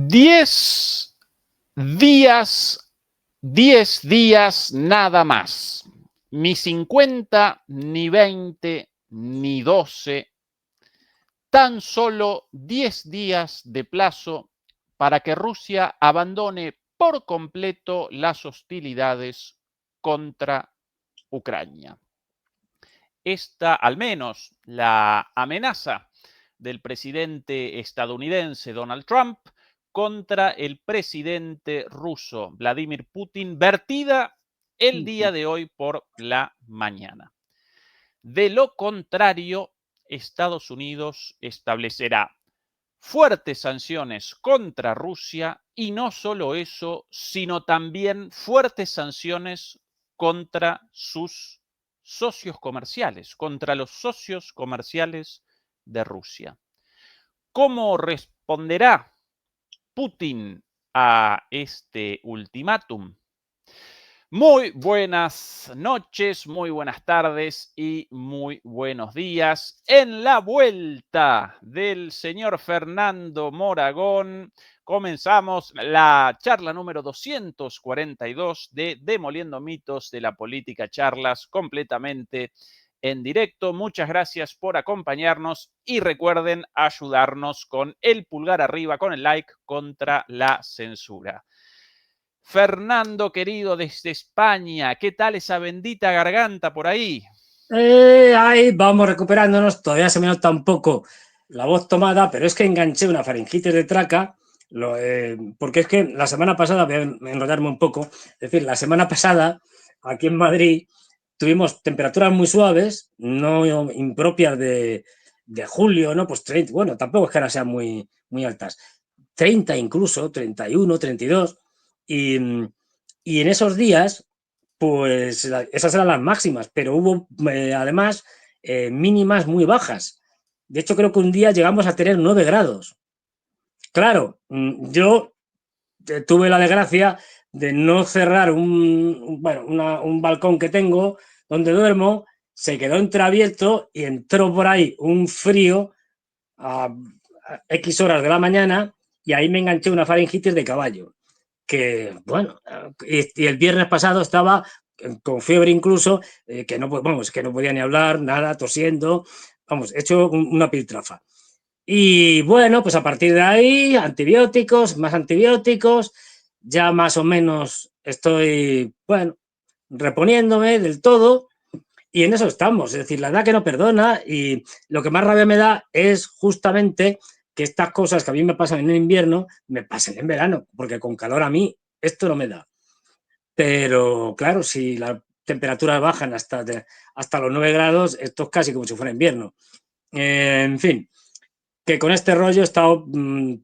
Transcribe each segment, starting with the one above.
10 días, 10 días nada más. Ni 50, ni 20, ni 12. Tan solo 10 días de plazo para que Rusia abandone por completo las hostilidades contra Ucrania. Esta, al menos, la amenaza del presidente estadounidense Donald Trump contra el presidente ruso Vladimir Putin, vertida el día de hoy por la mañana. De lo contrario, Estados Unidos establecerá fuertes sanciones contra Rusia y no solo eso, sino también fuertes sanciones contra sus socios comerciales, contra los socios comerciales de Rusia. ¿Cómo responderá Putin a este ultimátum? Muy buenas noches, muy buenas tardes y muy buenos días. En la vuelta del señor Fernando Moragón, comenzamos la charla número 242 de Demoliendo Mitos de la Política, charlas completamente en directo. Muchas gracias por acompañarnos y recuerden ayudarnos con el pulgar arriba, con el like contra la censura. Fernando, querido, desde España, ¿qué tal esa bendita garganta por ahí? Ahí vamos recuperándonos, todavía se me nota un poco la voz tomada, pero es que enganché una faringitis de traca, porque es que la semana pasada, voy a enrollarme un poco, es decir, la semana pasada, aquí en Madrid, tuvimos temperaturas muy suaves, no impropias de julio, ¿no? Pues 30, bueno, tampoco es que ahora sean muy altas, 30 incluso, 31, 32, y en esos días pues esas eran las máximas, pero hubo además mínimas muy bajas. De hecho, creo que un día llegamos a tener 9 grados. Claro, yo tuve la desgracia de no cerrar un balcón que tengo donde duermo, se quedó entreabierto y entró por ahí un frío a X horas de la mañana y ahí me enganché una faringitis de caballo que, bueno, y el viernes pasado estaba con fiebre incluso, que no, vamos, que no podía ni hablar, nada, tosiendo, vamos, hecho una piltrafa. Y bueno, pues a partir de ahí, antibióticos, más antibióticos, ya más o menos estoy, bueno, reponiéndome del todo y en eso estamos, es decir, la edad que no perdona y lo que más rabia me da es justamente que estas cosas que a mí me pasan en el invierno me pasen en verano, porque con calor a mí esto no me da. Pero claro, si las temperaturas bajan hasta los 9 grados, esto es casi como si fuera invierno. En fin, que con este rollo he estado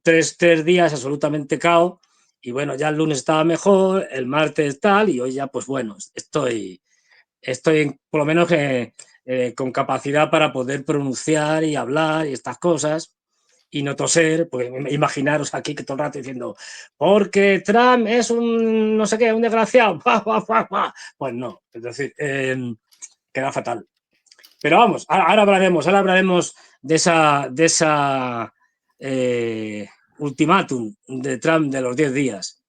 tres días absolutamente cao y bueno, ya el lunes estaba mejor, el martes tal y hoy ya pues bueno, estoy por lo menos con capacidad para poder pronunciar y hablar y estas cosas y no toser, porque imaginaros aquí que todo el rato diciendo, porque Trump es un no sé qué, un desgraciado. Pues no, es decir, queda fatal. Pero vamos, ahora hablaremos de esa ultimátum de Trump de los 10 días.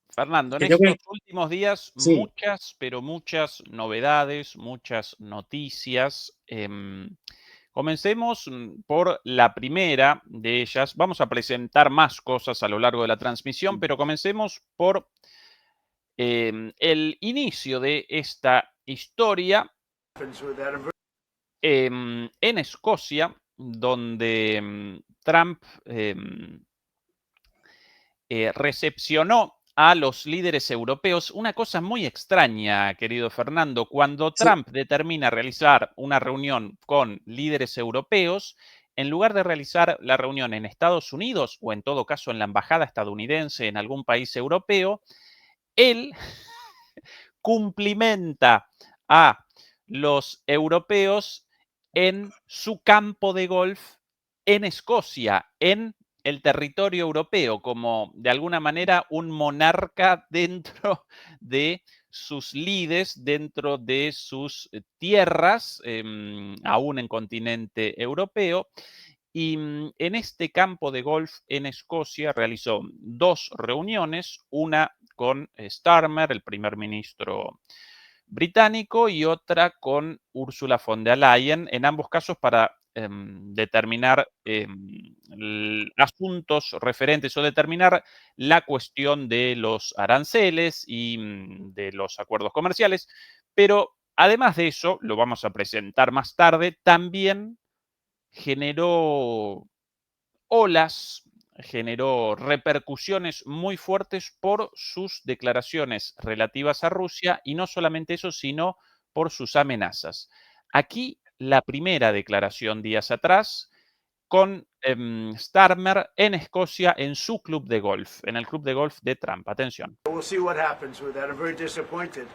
Fernando, en Que yo creo, estos últimos días sí, muchas, pero muchas novedades, muchas noticias. Comencemos por la primera de ellas. Vamos a presentar más cosas a lo largo de la transmisión, pero comencemos por el inicio de esta historia en Escocia, donde Trump recepcionó a los líderes europeos. Una cosa muy extraña, querido Fernando, cuando sí, Trump determina realizar una reunión con líderes europeos, en lugar de realizar la reunión en Estados Unidos o en todo caso en la embajada estadounidense en algún país europeo, él cumplimenta a los europeos en su campo de golf en Escocia, en el territorio europeo, como de alguna manera un monarca dentro de sus lides, dentro de sus tierras, aún en continente europeo. Y en este campo de golf en Escocia realizó 2 reuniones, una con Starmer, el primer ministro británico, y otra con Ursula von der Leyen, en ambos casos para determinar asuntos referentes o determinar la cuestión de los aranceles y de los acuerdos comerciales. Pero además de eso, lo vamos a presentar más tarde, también generó olas, generó repercusiones muy fuertes por sus declaraciones relativas a Rusia, y no solamente eso, sino por sus amenazas. Aquí la primera declaración días atrás con Starmer en Escocia en su club de golf, en el club de golf de Trump. Atención. We'll see what happens with that. I'm very disappointed.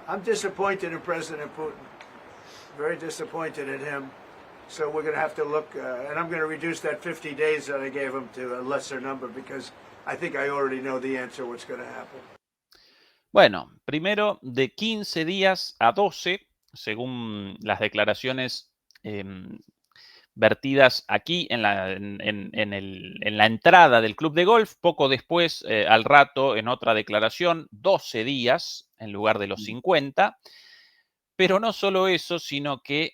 I'm disappointed in President Putin. Very disappointed in him. So we're going to have to look, and I'm going to reduce that 50 days that I gave him to a lesser number because I think I already know the answer what's going to happen. Bueno, primero de 15 días a 12, según las declaraciones vertidas aquí en la entrada del club de golf. Poco después, al rato, en otra declaración, 12 días en lugar de los 50. Pero no solo eso, sino que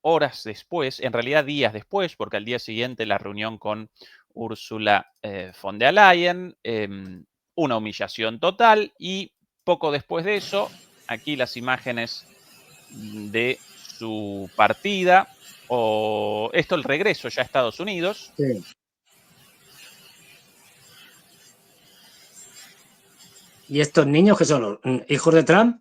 horas después, en realidad días después, porque al día siguiente la reunión con Ursula von der Leyen, una humillación total, y poco después de eso, aquí las imágenes de su partida, o esto, el regreso ya a Estados Unidos. Sí. ¿Y estos niños qué son? ¿Hijos de Trump?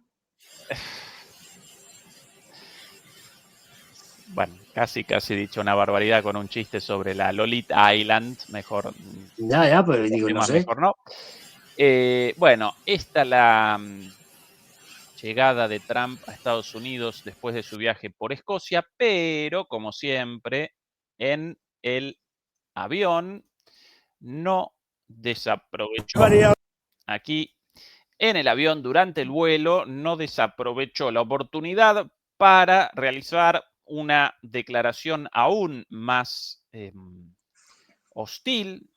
Bueno, casi dicho una barbaridad con un chiste sobre la Lolita Island, mejor. Ya, pues digo, no sé. Mejor no. Bueno, esta la llegada de Trump a Estados Unidos después de su viaje por Escocia, pero como siempre, en el avión no desaprovechó. Aquí, en el avión, durante el vuelo, no desaprovechó la oportunidad para realizar una declaración aún más hostil,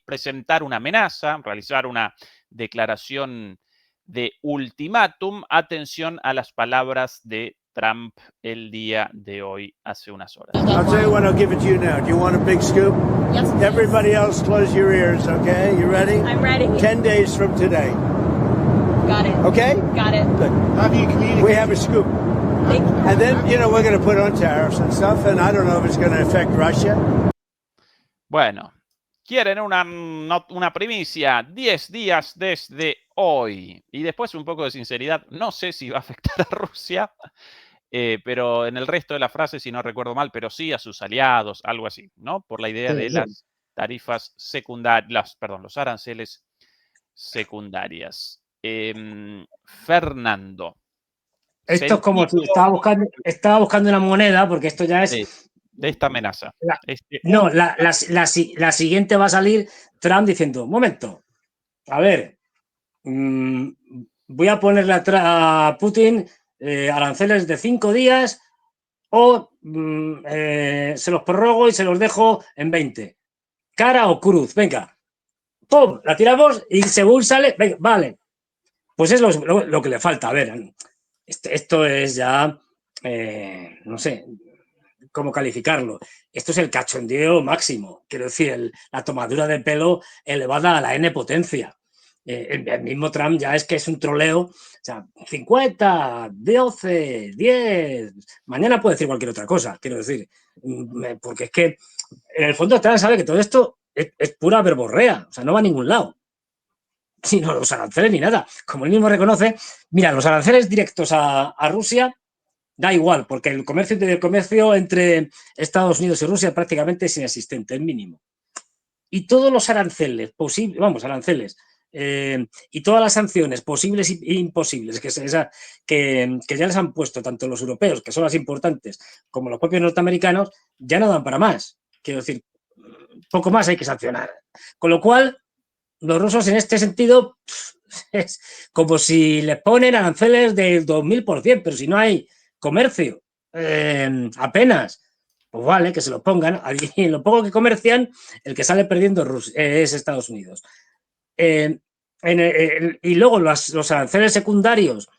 presentar una amenaza, realizar una declaración de ultimátum. Atención a las palabras de Trump el día de hoy, hace unas horas. I'll tell you what, I'll give it to you now. Do you want a big scoop? Yes, please. Everybody else, close your ears, okay? You ready? I'm ready. 10 days from today, Got it. okay? Got it. Good. Have you communicated? We have a scoop. Thank you. And then, you know, we're going to put on tariffs and stuff, and I don't know if it's going to affect Russia. Bueno, quieren una primicia, 10 días desde hoy. Y después un poco de sinceridad, no sé si va a afectar a Rusia, pero en el resto de la frase, si no recuerdo mal, pero sí a sus aliados, algo así, ¿no? Por la idea de las tarifas secundarias, los aranceles secundarias. Fernando. Esto es como si estaba buscando una moneda, porque esto ya es... De esta amenaza. No, la siguiente va a salir Trump diciendo, un momento, a ver, voy a ponerle a Putin aranceles de 5 días o se los prorrogo y se los dejo en 20. Cara o cruz, venga. ¡Pum! La tiramos y según sale, venga, vale. Pues es lo que le falta. A ver, esto es ya, no sé cómo calificarlo. Esto es el cachondeo máximo. Quiero decir, la tomadura de pelo elevada a la N potencia. El mismo Trump ya es que es un troleo. O sea, 50, 12, 10. Mañana puede decir cualquier otra cosa, quiero decir. Porque es que en el fondo Trump sabe que todo esto es pura verborrea. O sea, no va a ningún lado. Sino los aranceles ni nada. Como él mismo reconoce, mira, los aranceles directos a Rusia da igual, porque el comercio entre Estados Unidos y Rusia prácticamente es inexistente, es mínimo. Y todos los aranceles posibles, y todas las sanciones posibles e imposibles que ya les han puesto tanto los europeos, que son las importantes, como los propios norteamericanos, ya no dan para más. Quiero decir, poco más hay que sancionar. Con lo cual, los rusos en este sentido es como si les ponen aranceles del 2000%, pero si no hay comercio, apenas. Pues vale, que se lo pongan. Y lo poco que comercian, el que sale perdiendo es Estados Unidos. Y luego los aranceles secundarios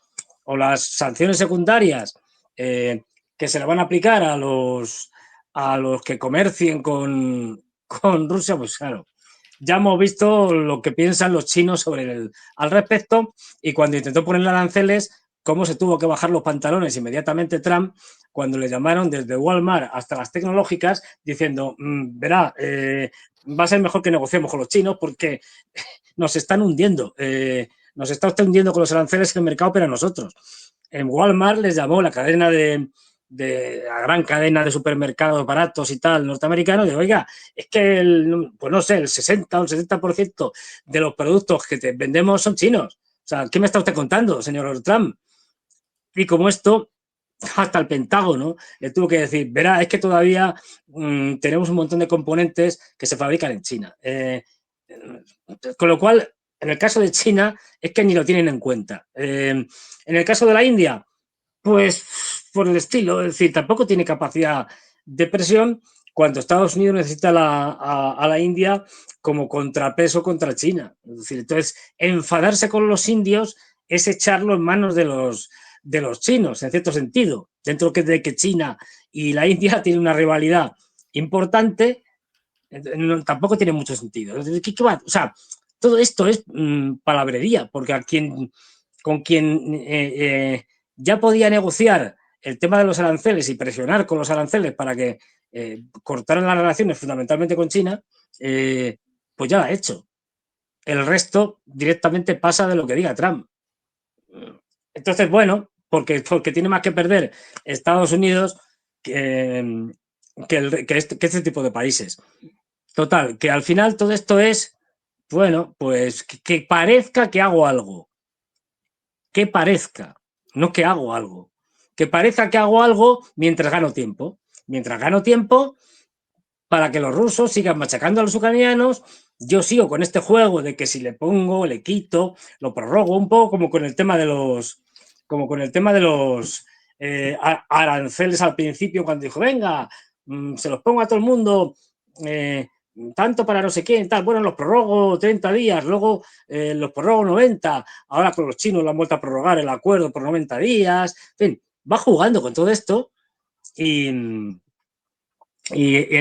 o las sanciones secundarias que se le van a aplicar a los que comercien con Rusia, pues claro, ya hemos visto lo que piensan los chinos al respecto, y cuando intentó ponerle aranceles, cómo se tuvo que bajar los pantalones inmediatamente Trump cuando le llamaron desde Walmart hasta las tecnológicas diciendo, verá, va a ser mejor que negociemos con los chinos porque nos están hundiendo. Nos está usted hundiendo con los aranceles que el mercado opera a nosotros. En Walmart les llamó la cadena la gran cadena de supermercados baratos y tal, norteamericanos, de oiga, es que pues no sé, el 60 o el 70% de los productos que te vendemos son chinos. O sea, ¿qué me está usted contando, señor Trump? Y como esto, hasta el Pentágono le tuvo que decir, verá, es que todavía tenemos un montón de componentes que se fabrican en China. Con lo cual, en el caso de China, es que ni lo tienen en cuenta. En el caso de la India, pues por el estilo, es decir, tampoco tiene capacidad de presión cuando Estados Unidos necesita a la India como contrapeso contra China. Es decir, entonces, enfadarse con los indios es echarlo en manos de los chinos, en cierto sentido, dentro de que China y la India tienen una rivalidad importante, tampoco tiene mucho sentido. O sea, todo esto es palabrería, porque con quien ya podía negociar el tema de los aranceles y presionar con los aranceles para que cortaran las relaciones fundamentalmente con China, pues ya lo ha hecho. El resto directamente pasa de lo que diga Trump. Entonces, bueno, porque tiene más que perder Estados Unidos que este tipo de países. Total, que al final todo esto es, bueno, pues que parezca que hago algo. Que parezca, no que hago algo. Que parezca que hago algo mientras gano tiempo. Mientras gano tiempo para que los rusos sigan machacando a los ucranianos. Yo sigo con este juego de que si le pongo, le quito, lo prorrogo un poco como con el tema de los aranceles al principio, cuando dijo, venga, se los pongo a todo el mundo, tanto para no sé quién, tal, bueno, los prorrogo 30 días, luego los prorrogo 90, ahora con los chinos lo han vuelto a prorrogar el acuerdo por 90 días, en fin, va jugando con todo esto y en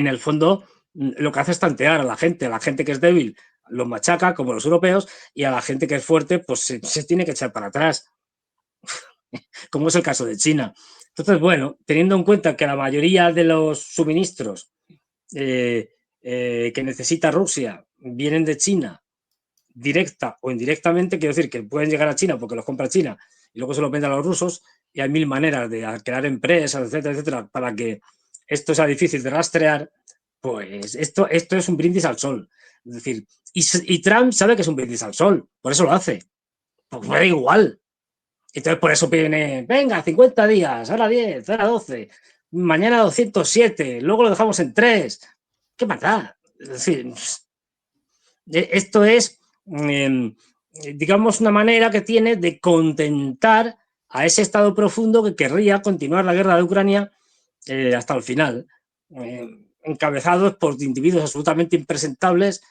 el fondo lo que hace es tantear a la gente que es débil los machaca como los europeos, y a la gente que es fuerte pues se tiene que echar para atrás, como es el caso de China. Entonces, bueno, teniendo en cuenta que la mayoría de los suministros que necesita Rusia vienen de China, directa o indirectamente, quiero decir que pueden llegar a China porque los compra China y luego se los vende a los rusos, y hay mil maneras de crear empresas, etcétera, etcétera, para que esto sea difícil de rastrear, pues esto es un brindis al sol. Es decir, y Trump sabe que es un brindis al sol, por eso lo hace. Pues da igual. Entonces por eso viene, venga, 50 días, ahora 10, ahora 12, mañana 207, luego lo dejamos en 3. ¿Qué más da? Es decir, esto es, digamos, una manera que tiene de contentar a ese Estado profundo que querría continuar la guerra de Ucrania hasta el final, encabezados por individuos absolutamente impresentables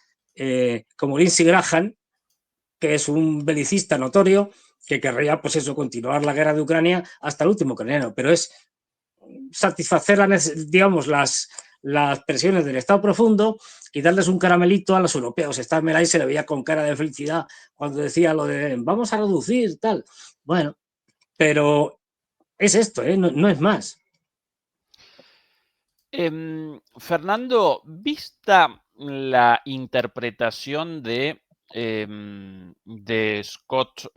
como Lindsey Graham, que es un belicista notorio que querría, pues eso, continuar la guerra de Ucrania hasta el último ucraniano, pero es satisfacer, digamos, las presiones del Estado profundo y darles un caramelito a los europeos. Stan Melay se le veía con cara de felicidad cuando decía lo de vamos a reducir, tal. Bueno, pero es esto, no es más. Fernando, vista la interpretación de Scott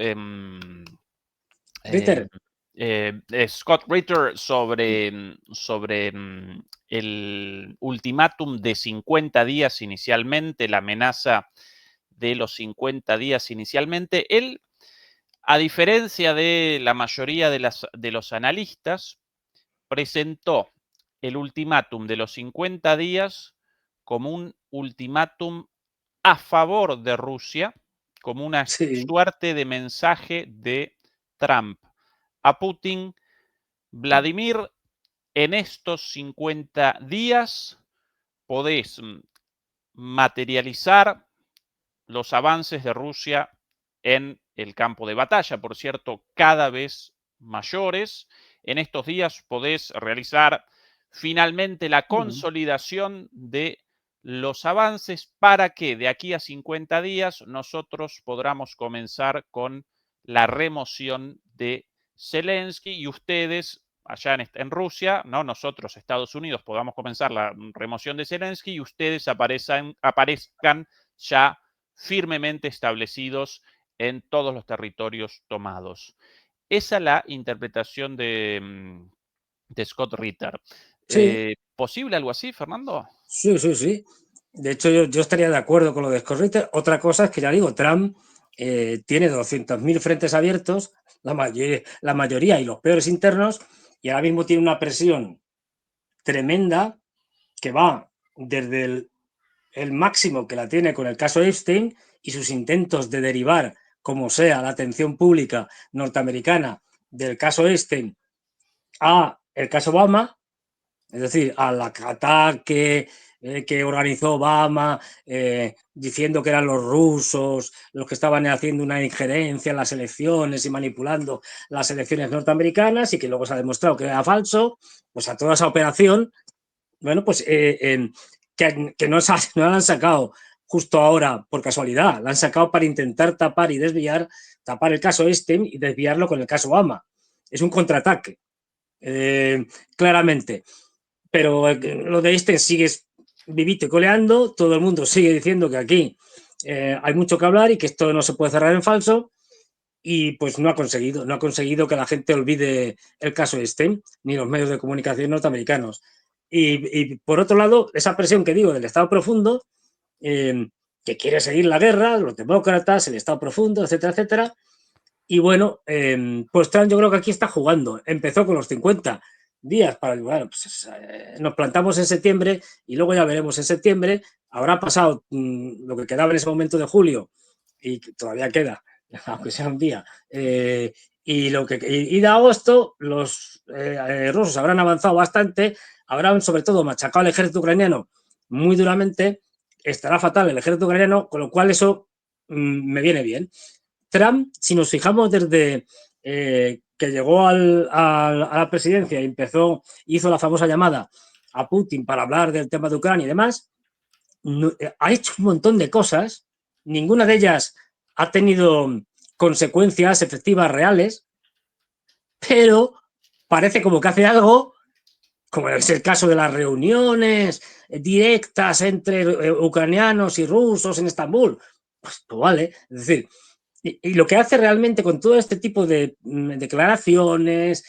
Ritter. Scott Ritter sobre el ultimátum de 50 días inicialmente, la amenaza de los 50 días inicialmente, él, a diferencia de la mayoría de los analistas, presentó el ultimátum de los 50 días como un ultimátum a favor de Rusia, como una suerte de mensaje de Trump a Putin: Vladimir, en estos 50 días podés materializar los avances de Rusia en el campo de batalla, por cierto, cada vez mayores. En estos días podés realizar finalmente la consolidación de los avances para que de aquí a 50 días nosotros podamos comenzar con la remoción de Zelensky y ustedes allá en Rusia, ¿no? Nosotros, Estados Unidos, podamos comenzar la remoción de Zelensky y ustedes aparezcan ya firmemente establecidos en todos los territorios tomados. Esa es la interpretación de Scott Ritter. Sí, ¿Posible algo así, Fernando? sí, sí, sí. De hecho, yo estaría de acuerdo con lo de Scott Ritter. Otra cosa es que, ya digo, Trump tiene 200.000 frentes abiertos, la mayoría y los peores internos, y ahora mismo tiene una presión tremenda que va desde el máximo que la tiene con el caso Epstein y sus intentos de derivar, como sea, la atención pública norteamericana del caso Epstein a el caso Obama, es decir, al ataque que organizó Obama, diciendo que eran los rusos los que estaban haciendo una injerencia en las elecciones y manipulando las elecciones norteamericanas y que luego se ha demostrado que era falso, pues a toda esa operación, bueno, pues que no la han sacado justo ahora por casualidad, la han sacado para intentar tapar y desviar, tapar el caso Epstein y desviarlo con el caso Obama. Es un contraataque, claramente. Pero lo de Einstein sigue vivito y coleando, todo el mundo sigue diciendo que aquí hay mucho que hablar y que esto no se puede cerrar en falso y pues no ha conseguido que la gente olvide el caso Einstein ni los medios de comunicación norteamericanos. Y por otro lado, esa presión que digo del Estado profundo, que quiere seguir la guerra, los demócratas, el Estado profundo, etcétera, etcétera. Y bueno, pues Trump yo creo que aquí está jugando. Empezó con los 50 días para, bueno, pues nos plantamos en septiembre y luego ya veremos en septiembre. Habrá pasado lo que quedaba en ese momento de julio y todavía queda, aunque sea un día. Y de agosto los rusos habrán avanzado bastante, habrán sobre todo machacado al ejército ucraniano muy duramente, estará fatal el ejército ucraniano, con lo cual eso me viene bien. Trump, si nos fijamos desde que llegó a la presidencia y hizo la famosa llamada a Putin para hablar del tema de Ucrania y demás, ha hecho un montón de cosas, ninguna de ellas ha tenido consecuencias efectivas reales, pero parece como que hace algo, como es el caso de las reuniones directas entre ucranianos y rusos en Estambul, pues vale, es decir, y lo que hace realmente con todo este tipo de declaraciones,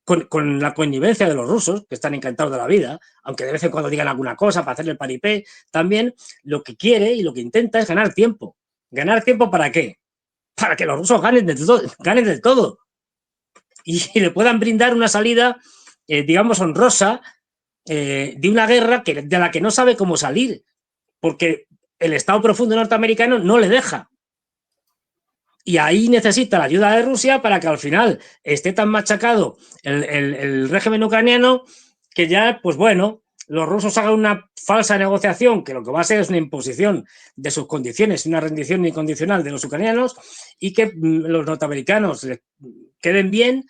con la connivencia de los rusos, que están encantados de la vida, aunque de vez en cuando digan alguna cosa para hacerle el paripé, también lo que quiere y lo que intenta es ganar tiempo. ¿Ganar tiempo para qué? Para que los rusos ganen del todo y le puedan brindar una salida, digamos, honrosa de una guerra de la que no sabe cómo salir, porque el Estado profundo norteamericano no le deja. Y ahí necesita la ayuda de Rusia para que al final esté tan machacado el régimen ucraniano que ya, pues bueno, los rusos hagan una falsa negociación que lo que va a ser es una imposición de sus condiciones, una rendición incondicional de los ucranianos y que los norteamericanos queden bien.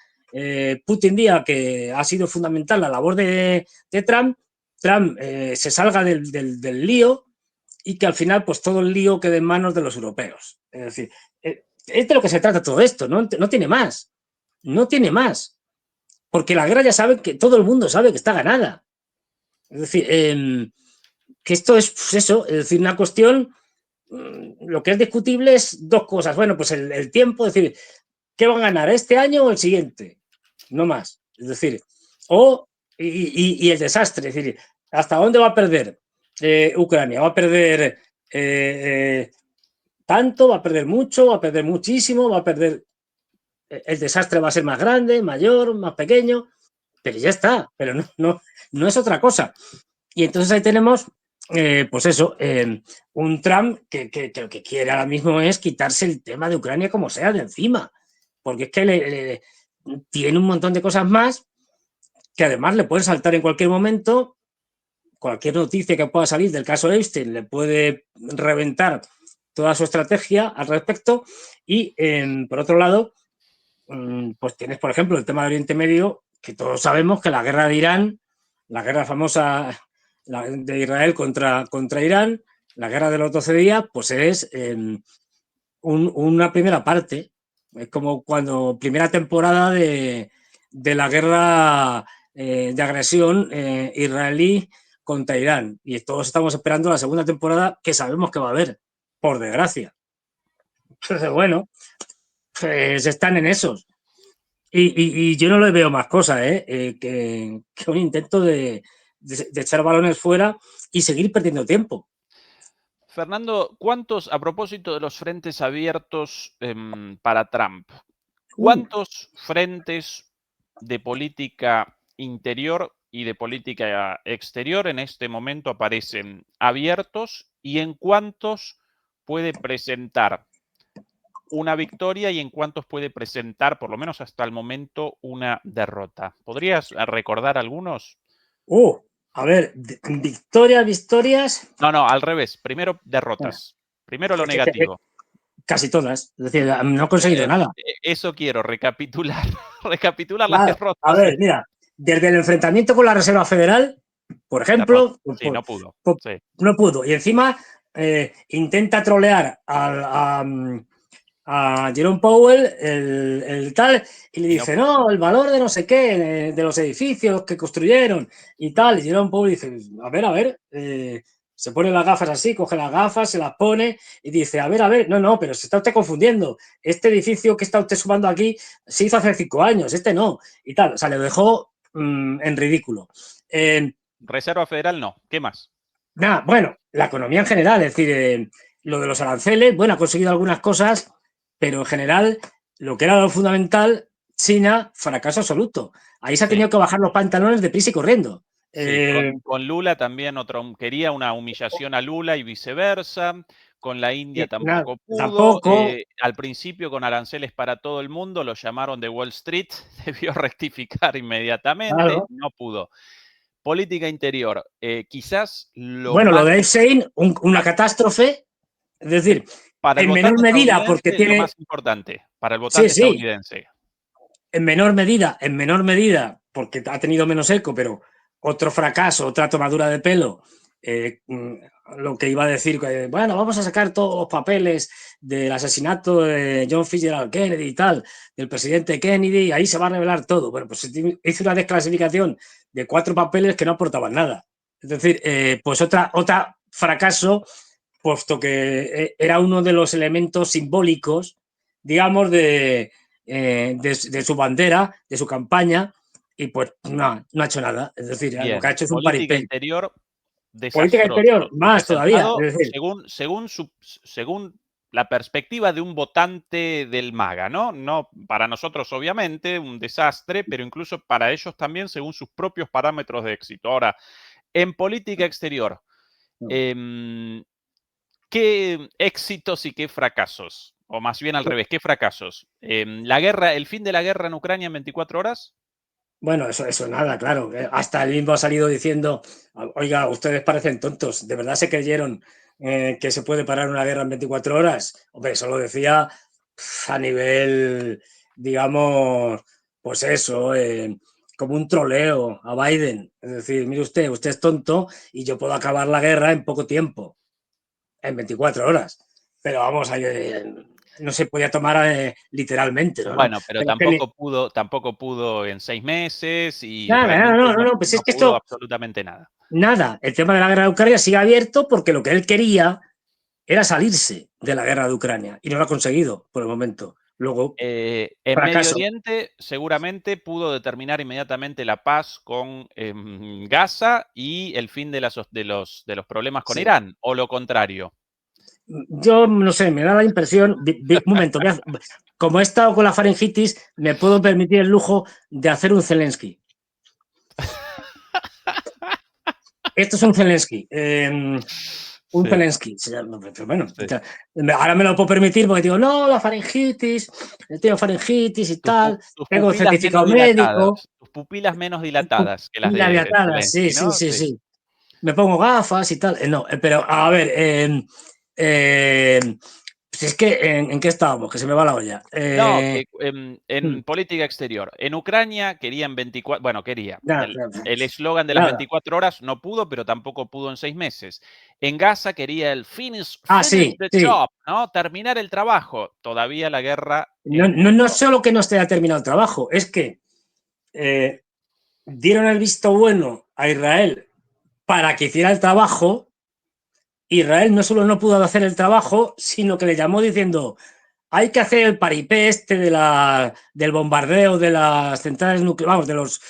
Putin diga que ha sido fundamental la labor de Trump, se salga del lío y que al final pues todo el lío quede en manos de los europeos. Es decir, es de lo que se trata todo esto, no tiene más. No tiene más. Porque la guerra ya sabe que todo el mundo sabe que está ganada. Es decir, que esto es pues eso, es decir, una cuestión, lo que es discutible es dos cosas. Bueno, pues el tiempo, es decir, ¿qué van a ganar este año o el siguiente? No más. Es decir, y el desastre, es decir, ¿hasta dónde va a perder Ucrania? ¿Va a perder tanto? ¿Va a perder mucho? ¿Va a perder muchísimo? ¿Va a perder? El desastre va a ser más grande, mayor, más pequeño, pero ya está, pero no es otra cosa. Y entonces ahí tenemos, pues eso, un Trump que lo que quiere ahora mismo es quitarse el tema de Ucrania como sea de encima, porque es que tiene un montón de cosas más que además le pueden saltar en cualquier momento. Cualquier noticia que pueda salir del caso Epstein le puede reventar toda su estrategia al respecto. Y, por otro lado, pues tienes, por ejemplo, el tema de Oriente Medio, que todos sabemos que la guerra de Irán, la guerra famosa de Israel contra Irán, la guerra de los 12 días, pues es una primera parte. Es como cuando primera temporada de la guerra de agresión israelí contra Irán. Y todos estamos esperando la segunda temporada que sabemos que va a haber, por desgracia. Entonces, bueno, pues están en esos. Y yo no le veo más cosas, que un intento de echar balones fuera y seguir perdiendo tiempo. Fernando, ¿cuántos, a propósito de los frentes abiertos para Trump, cuántos frentes de política interior y de política exterior en este momento aparecen abiertos y en cuántos puede presentar una victoria y en cuántos puede presentar, por lo menos hasta el momento, una derrota? ¿Podrías recordar algunos? A ver, victorias. No, al revés. Primero derrotas. Primero lo negativo. Casi todas. Es decir, no ha conseguido nada. Eso quiero, recapitular. Recapitular las derrotas. A ver, mira, desde el enfrentamiento con la Reserva Federal, por ejemplo, sí, no pudo. Sí. No pudo. Y encima intenta trolear a Jerome Powell, el tal, y le dice, no, el valor de no sé qué, de los edificios que construyeron y tal. Y Jerome Powell dice, a ver, se pone las gafas así, coge las gafas, se las pone y dice, a ver, no, pero se está usted confundiendo. Este edificio que está usted sumando aquí se hizo hace 5 años, este no, y tal. O sea, le dejó en ridículo. Reserva Federal no. ¿Qué más? Nada, bueno, la economía en general, es decir, lo de los aranceles, bueno, ha conseguido algunas cosas, pero en general, lo que era lo fundamental, China, fracaso absoluto. Ahí se ha tenido que bajar los pantalones deprisa y corriendo. Sí, con Lula también quería una humillación a Lula y viceversa. Con la India tampoco pudo. Al principio con aranceles para todo el mundo, lo llamaron de Wall Street, debió rectificar inmediatamente, claro. No pudo. Política interior, quizás lo de Epstein, una catástrofe, es decir, para en menor medida porque tiene... Lo más importante, para el votante estadounidense. En menor medida, porque ha tenido menos eco, pero otro fracaso, otra tomadura de pelo, lo que iba a decir, bueno, vamos a sacar todos los papeles del asesinato de John Fitzgerald Kennedy y tal, del presidente Kennedy, y ahí se va a revelar todo. Bueno, pues hizo una desclasificación de 4 papeles que no aportaban nada. Es decir, pues otra fracaso, puesto que era uno de los elementos simbólicos, digamos, de su bandera, de su campaña, y pues no ha hecho nada. Es decir, lo que ha hecho es un paripé. Política interior, más todavía. Es decir, según la perspectiva de un votante del MAGA, ¿no? No para nosotros, obviamente, un desastre, pero incluso para ellos también, según sus propios parámetros de éxito. Ahora, en política exterior, ¿qué éxitos y qué fracasos? O más bien al revés, ¿qué fracasos? ¿El fin de la guerra en Ucrania en 24 horas? Bueno, eso nada, claro. Hasta él mismo ha salido diciendo, oiga, ustedes parecen tontos, ¿de verdad se creyeron que se puede parar una guerra en 24 horas? Hombre, eso lo decía a nivel, digamos, pues eso, como un troleo a Biden. Es decir, mire usted es tonto y yo puedo acabar la guerra en poco tiempo, en 24 horas. Pero vamos, no se podía tomar literalmente, ¿no? Bueno, pero tampoco pudo en 6 meses y no, pues es que pudo absolutamente nada. Nada, el tema de la guerra de Ucrania sigue abierto porque lo que él quería era salirse de la guerra de Ucrania y no lo ha conseguido por el momento. Luego, en Medio Oriente seguramente pudo determinar inmediatamente la paz con Gaza y el fin de los problemas con Irán, o lo contrario. Yo no sé, me da la impresión, un momento, como he estado con la faringitis, me puedo permitir el lujo de hacer un Zelensky. Esto es un Zelensky. Un Sí, Zelensky. Pero bueno, sí. ahora me lo puedo permitir porque digo, no, la faringitis, tengo faringitis y tal, Tus tengo pupilas menos certificado médico, dilatadas. Tus pupilas menos dilatadas que las pupilas de dilatadas, sí, Zelensky, sí, ¿no? sí, Sí. sí. Me pongo gafas y tal. No, pero a ver, si es que ¿en qué estábamos? Que se me va la olla. No, que Mm, en política exterior. En Ucrania querían 24, bueno, quería. nada, El eslogan de las nada. 24 horas no pudo, pero tampoco pudo en 6 meses. En Gaza quería el Ah, finish sí, the sí. job, ¿no? Terminar el trabajo. Todavía la guerra No, en no, no solo que no esté terminado el trabajo, es que eh, dieron el visto bueno a Israel para que hiciera el trabajo. Israel no solo no pudo hacer el trabajo, sino que le llamó diciendo, hay que hacer el paripé este del bombardeo de las centrales nucleares, vamos, de los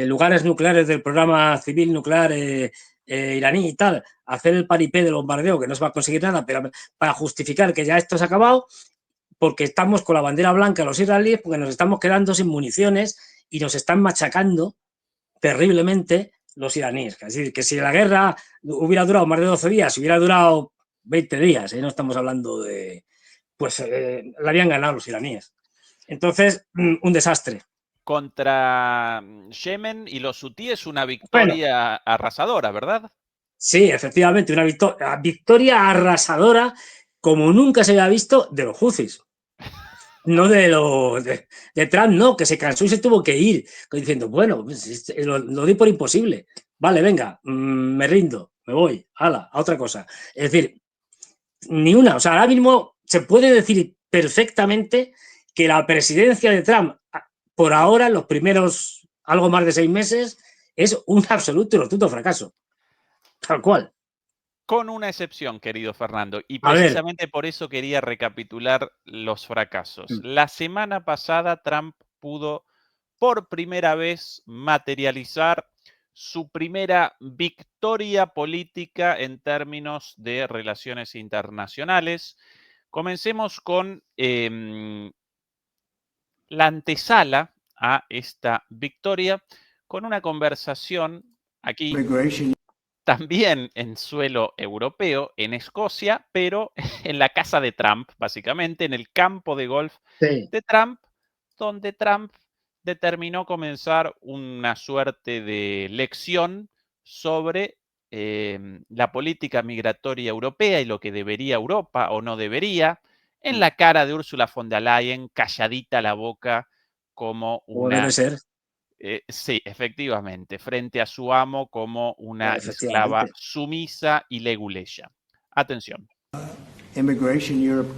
lugares nucleares del programa civil nuclear iraní y tal, hacer el paripé del bombardeo, que no se va a conseguir nada, pero para justificar que ya esto se ha acabado, porque estamos con la bandera blanca los israelíes, porque nos estamos quedando sin municiones y nos están machacando terriblemente los iraníes. Es decir, que si la guerra hubiera durado más de 12 días, si hubiera durado 20 días, no estamos hablando de... Pues la habían ganado los iraníes. Entonces, un desastre. contra Yemen y los hutíes una Bueno, victoria arrasadora, ¿verdad? sí, efectivamente, una victoria arrasadora como nunca se había visto de los Houthis. No de Trump, no, que se cansó y se tuvo que ir, diciendo, bueno, pues, lo di por imposible. Vale, venga, me rindo, me voy, ala, a otra cosa. Es decir, ni una. O sea, ahora mismo se puede decir perfectamente que la presidencia de Trump, por ahora, los primeros algo más de 6 meses, es un absoluto y rotundo fracaso. Tal cual. Con una excepción, querido Fernando, y A ver. precisamente por eso quería recapitular los fracasos. La semana pasada Trump pudo por primera vez materializar su primera victoria política en términos de relaciones internacionales. Comencemos con la antesala a esta victoria, con una conversación aquí Immigration. también en suelo europeo, en Escocia, pero en la casa de Trump, básicamente, en el campo de golf Sí. de Trump, donde Trump determinó comenzar una suerte de lección sobre la política migratoria europea y lo que debería Europa o no debería, en la cara de Ursula von der Leyen, calladita la boca como Como debe una ser, sí, efectivamente, frente a su amo como una esclava efectivamente. sumisa y leguleya. Atención. Immigration, Europe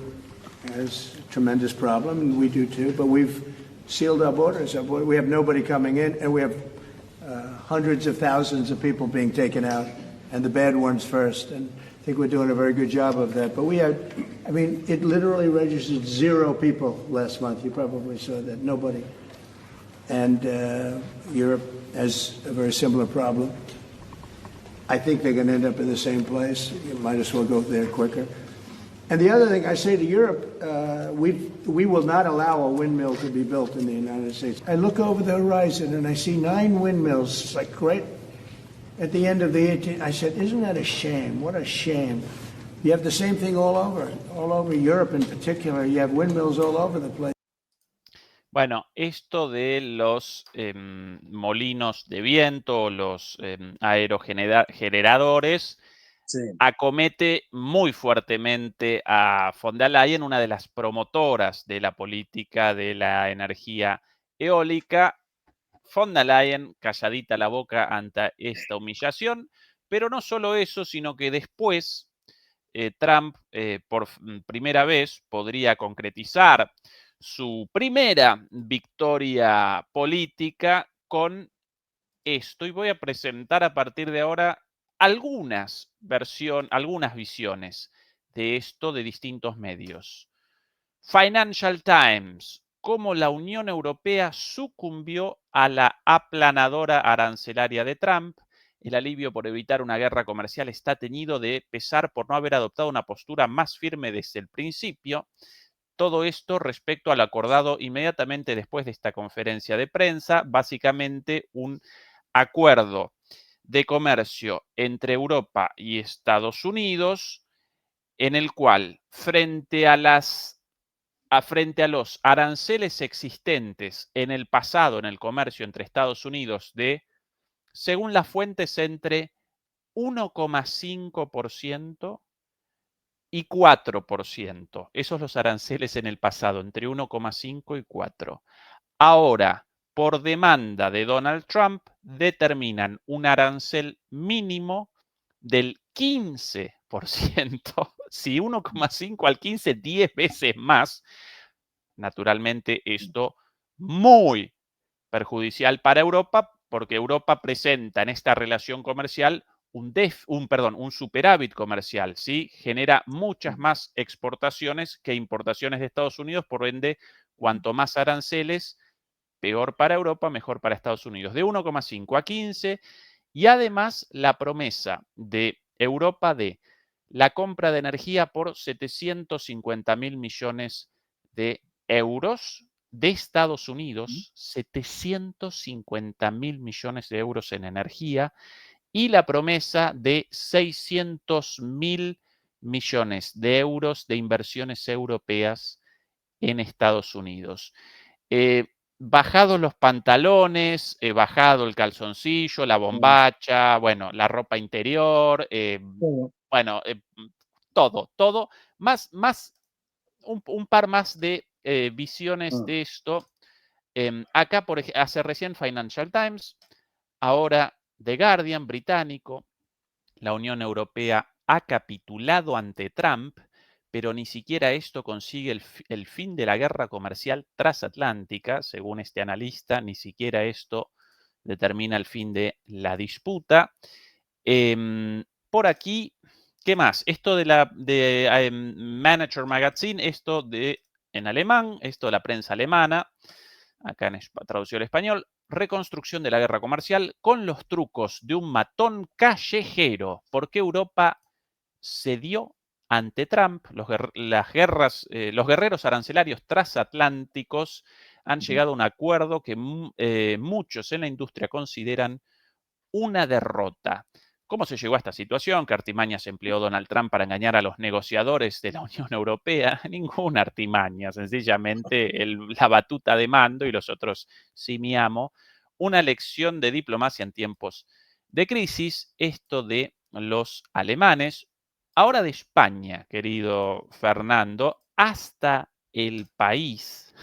has a tremendous problem, and we do too, but we've sealed our borders. We have nobody coming in, and we have hundreds of thousands of people being taken out, and the bad ones first. And I think we're doing a very good job of that. But we had, I mean, it literally registered 0 people last month. You probably saw that, nobody. And Europe has a very similar problem. I think they're going to end up in the same place. You might as well go there quicker. And the other thing I say to Europe, we will not allow a windmill to be built in the United States. I look over the horizon and I see 9 windmills. It's like right at the end of the 18th. I said, isn't that a shame? What a shame. You have the same thing all over Europe in particular. You have windmills all over the place. Bueno, esto de los molinos de viento, los aerogeneradores, Sí. acomete muy fuertemente a von der Leyen, una de las promotoras de la política de la energía eólica. Von der Leyen, calladita la boca ante esta humillación, pero no solo eso, sino que después Trump por primera vez podría concretizar su primera victoria política con esto. Y voy a presentar a partir de ahora algunas visiones de esto de distintos medios. Financial Times, cómo la Unión Europea sucumbió a la aplanadora arancelaria de Trump. El alivio por evitar una guerra comercial está teñido de pesar por no haber adoptado una postura más firme desde el principio. Todo esto respecto al acordado inmediatamente después de esta conferencia de prensa, básicamente un acuerdo de comercio entre Europa y Estados Unidos, en el cual frente a los aranceles existentes en el pasado en el comercio entre Estados Unidos según las fuentes, entre 1,5% y 4%. Esos los aranceles en el pasado, entre 1,5 y 4. Ahora, por demanda de Donald Trump, determinan un arancel mínimo del 15%. Si 1,5 al 15, 10 veces más. Naturalmente, esto muy perjudicial para Europa, porque Europa presenta en esta relación comercial un superávit comercial, ¿sí? Genera muchas más exportaciones que importaciones de Estados Unidos, por ende, cuanto más aranceles, peor para Europa, mejor para Estados Unidos. De 1,5 a 15, y además la promesa de Europa de la compra de energía por 750.000 millones de euros de Estados Unidos, 750.000 millones de euros en energía, y la promesa de 600.000 millones de euros de inversiones europeas en Estados Unidos. Bajados los pantalones, bajado el calzoncillo, la bombacha, bueno, la ropa interior, bueno, todo. Más un par más de visiones de esto. Acá, hace recién Financial Times, ahora The Guardian británico, la Unión Europea ha capitulado ante Trump, pero ni siquiera esto consigue el fin de la guerra comercial transatlántica, según este analista, ni siquiera esto determina el fin de la disputa. Por aquí, ¿qué más? Esto de Manager Magazine, esto en alemán, esto de la prensa alemana, acá en traducción al español, reconstrucción de la guerra comercial con los trucos de un matón callejero. ¿Por qué Europa cedió ante Trump? Los guerreros arancelarios transatlánticos han llegado a un acuerdo que muchos en la industria consideran una derrota. ¿Cómo se llegó a esta situación? ¿Qué artimañas empleó Donald Trump para engañar a los negociadores de la Unión Europea? Ninguna artimaña, sencillamente la batuta de mando y los otros simiamo. Una lección de diplomacia en tiempos de crisis, esto de los alemanes. Ahora de España, querido Fernando, hasta El País,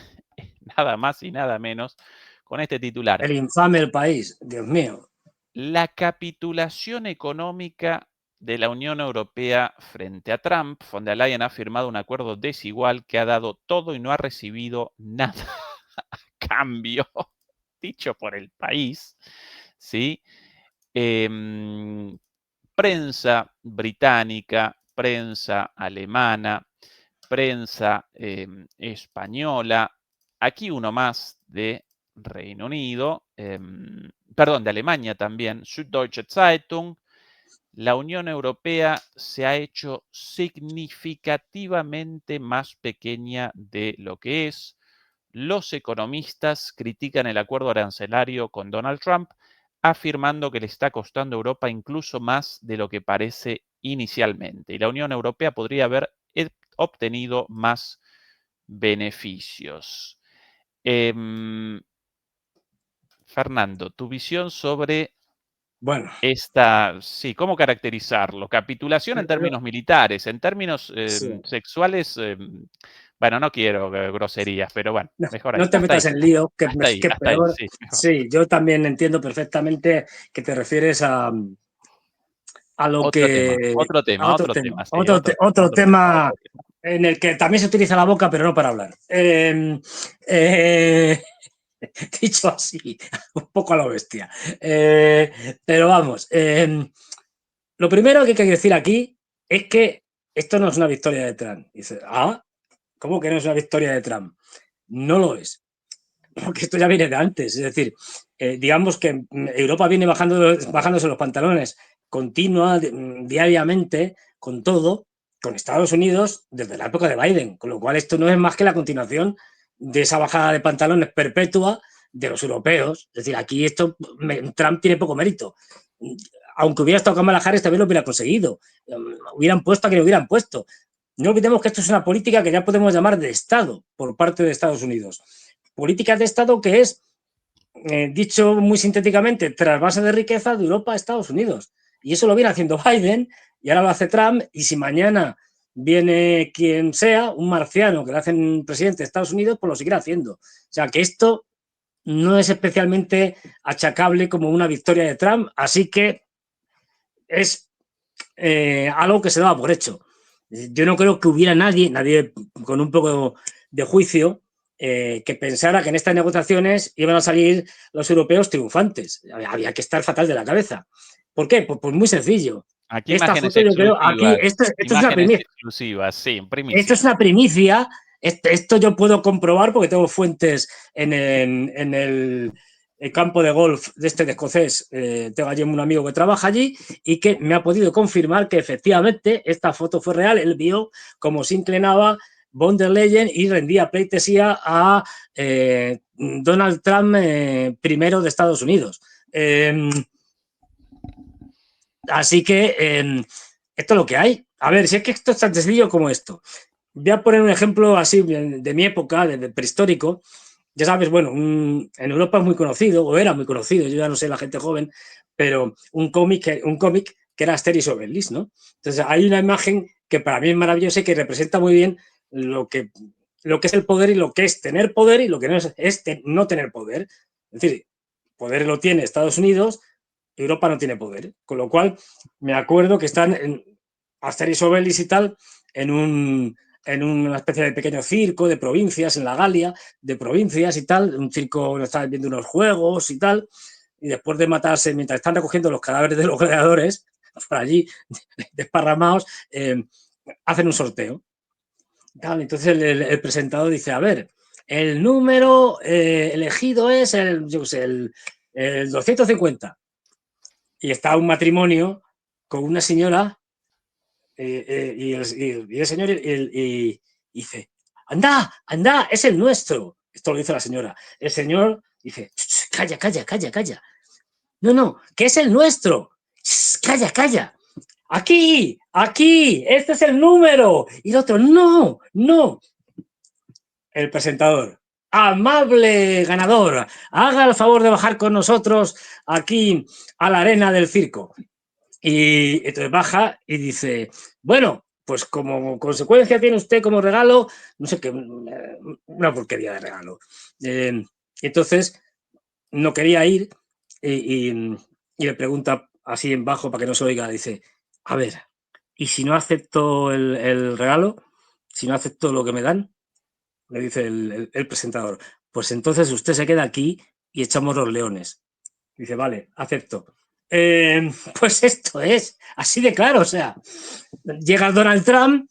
nada más y nada menos, con este titular. El infame El País, Dios mío. La capitulación económica de la Unión Europea frente a Trump. Von der Leyen ha firmado un acuerdo desigual que ha dado todo y no ha recibido nada a cambio, dicho por El País, ¿sí? Prensa británica, prensa alemana, prensa española. Aquí uno más de Reino Unido, de Alemania también, Süddeutsche Zeitung. La Unión Europea se ha hecho significativamente más pequeña de lo que es. Los economistas critican el acuerdo arancelario con Donald Trump, afirmando que le está costando a Europa incluso más de lo que parece inicialmente. Y la Unión Europea podría haber obtenido más beneficios. Fernando, tu visión sobre sí, ¿cómo caracterizarlo? Capitulación en términos militares, en términos sexuales, bueno, no quiero groserías, pero bueno, mejor ahí. No te metas en lío, que es peor. Sí, sí, yo también entiendo perfectamente que te refieres a lo otro que... Otro tema en el que también se utiliza la boca, pero no para hablar. Dicho así, un poco a lo bestia. Pero vamos, lo primero que hay que decir aquí es que esto no es una victoria de Trump. Dice, ¿cómo que no es una victoria de Trump? No lo es, porque esto ya viene de antes. Es decir, digamos que Europa viene bajándose los pantalones diariamente, con todo, con Estados Unidos desde la época de Biden, con lo cual esto no es más que la continuación de esa bajada de pantalones perpetua de los europeos. Es decir, aquí Trump tiene poco mérito. Aunque hubiera estado Kamala Harris, también lo hubiera conseguido. Hubieran puesto a quien hubieran puesto. No olvidemos que esto es una política que ya podemos llamar de Estado por parte de Estados Unidos. Política de Estado que es, dicho muy sintéticamente, trasvase de riqueza de Europa a Estados Unidos. Y eso lo viene haciendo Biden y ahora lo hace Trump. Y si mañana viene quien sea, un marciano que lo hacen presidente de Estados Unidos, pues lo seguirá haciendo. O sea que esto no es especialmente achacable como una victoria de Trump, así que es algo que se daba por hecho. Yo no creo que hubiera nadie con un poco de juicio que pensara que en estas negociaciones iban a salir los europeos triunfantes. Había que estar fatal de la cabeza. ¿Por qué? Pues muy sencillo. Aquí Esta imágenes foto yo creo, aquí, exclusivas. esto es una Imágenes primicia. exclusivas, sí, Esto es primicia. una primicia. Esto yo puedo comprobar porque tengo fuentes en el campo de golf de escocés. Tengo allí un amigo que trabaja allí y que me ha podido confirmar que efectivamente esta foto fue real. Él vio cómo se inclinaba von der Leyen y rendía pleitesía a Donald Trump, primero de Estados Unidos. Así que esto es lo que hay. A ver, si es que esto es tan sencillo como esto. Voy a poner un ejemplo así de mi época, de prehistórico. Ya sabes, bueno, en Europa es muy conocido, o era muy conocido, yo ya no sé la gente joven, pero un cómic que era Asterix y Obelix, ¿no? Entonces hay una imagen que para mí es maravillosa y que representa muy bien lo que es el poder y lo que es tener poder y lo que no es no tener poder. Es decir, poder lo tiene Estados Unidos, Europa no tiene poder. Con lo cual, me acuerdo que están en Asterix y Obelix y tal, en una especie de pequeño circo de provincias, en la Galia, de provincias y tal, un circo, estaban viendo unos juegos y tal, y después de matarse, mientras están recogiendo los cadáveres de los gladiadores, por allí, desparramados, hacen un sorteo. Entonces el presentador dice, a ver, el número elegido es el 250. Y está un matrimonio con una señora y el señor dice, anda, anda, es el nuestro. Esto lo dice la señora. El señor dice, calla, calla, calla, calla. No, no, que es el nuestro. Calla, calla. Aquí, aquí, este es el número. Y el otro, no, no. El presentador, amable ganador, haga el favor de bajar con nosotros aquí a la arena del circo. Y entonces baja y dice, bueno, pues como consecuencia tiene usted como regalo, no sé qué, una porquería de regalo. Entonces no quería ir y le pregunta así en bajo para que no se oiga, dice, a ver, ¿y si no acepto el regalo? Si no acepto lo que me dan, le dice el presentador, pues entonces usted se queda aquí y echamos los leones. Dice, vale, acepto. Pues esto es así de claro, o sea, llega Donald Trump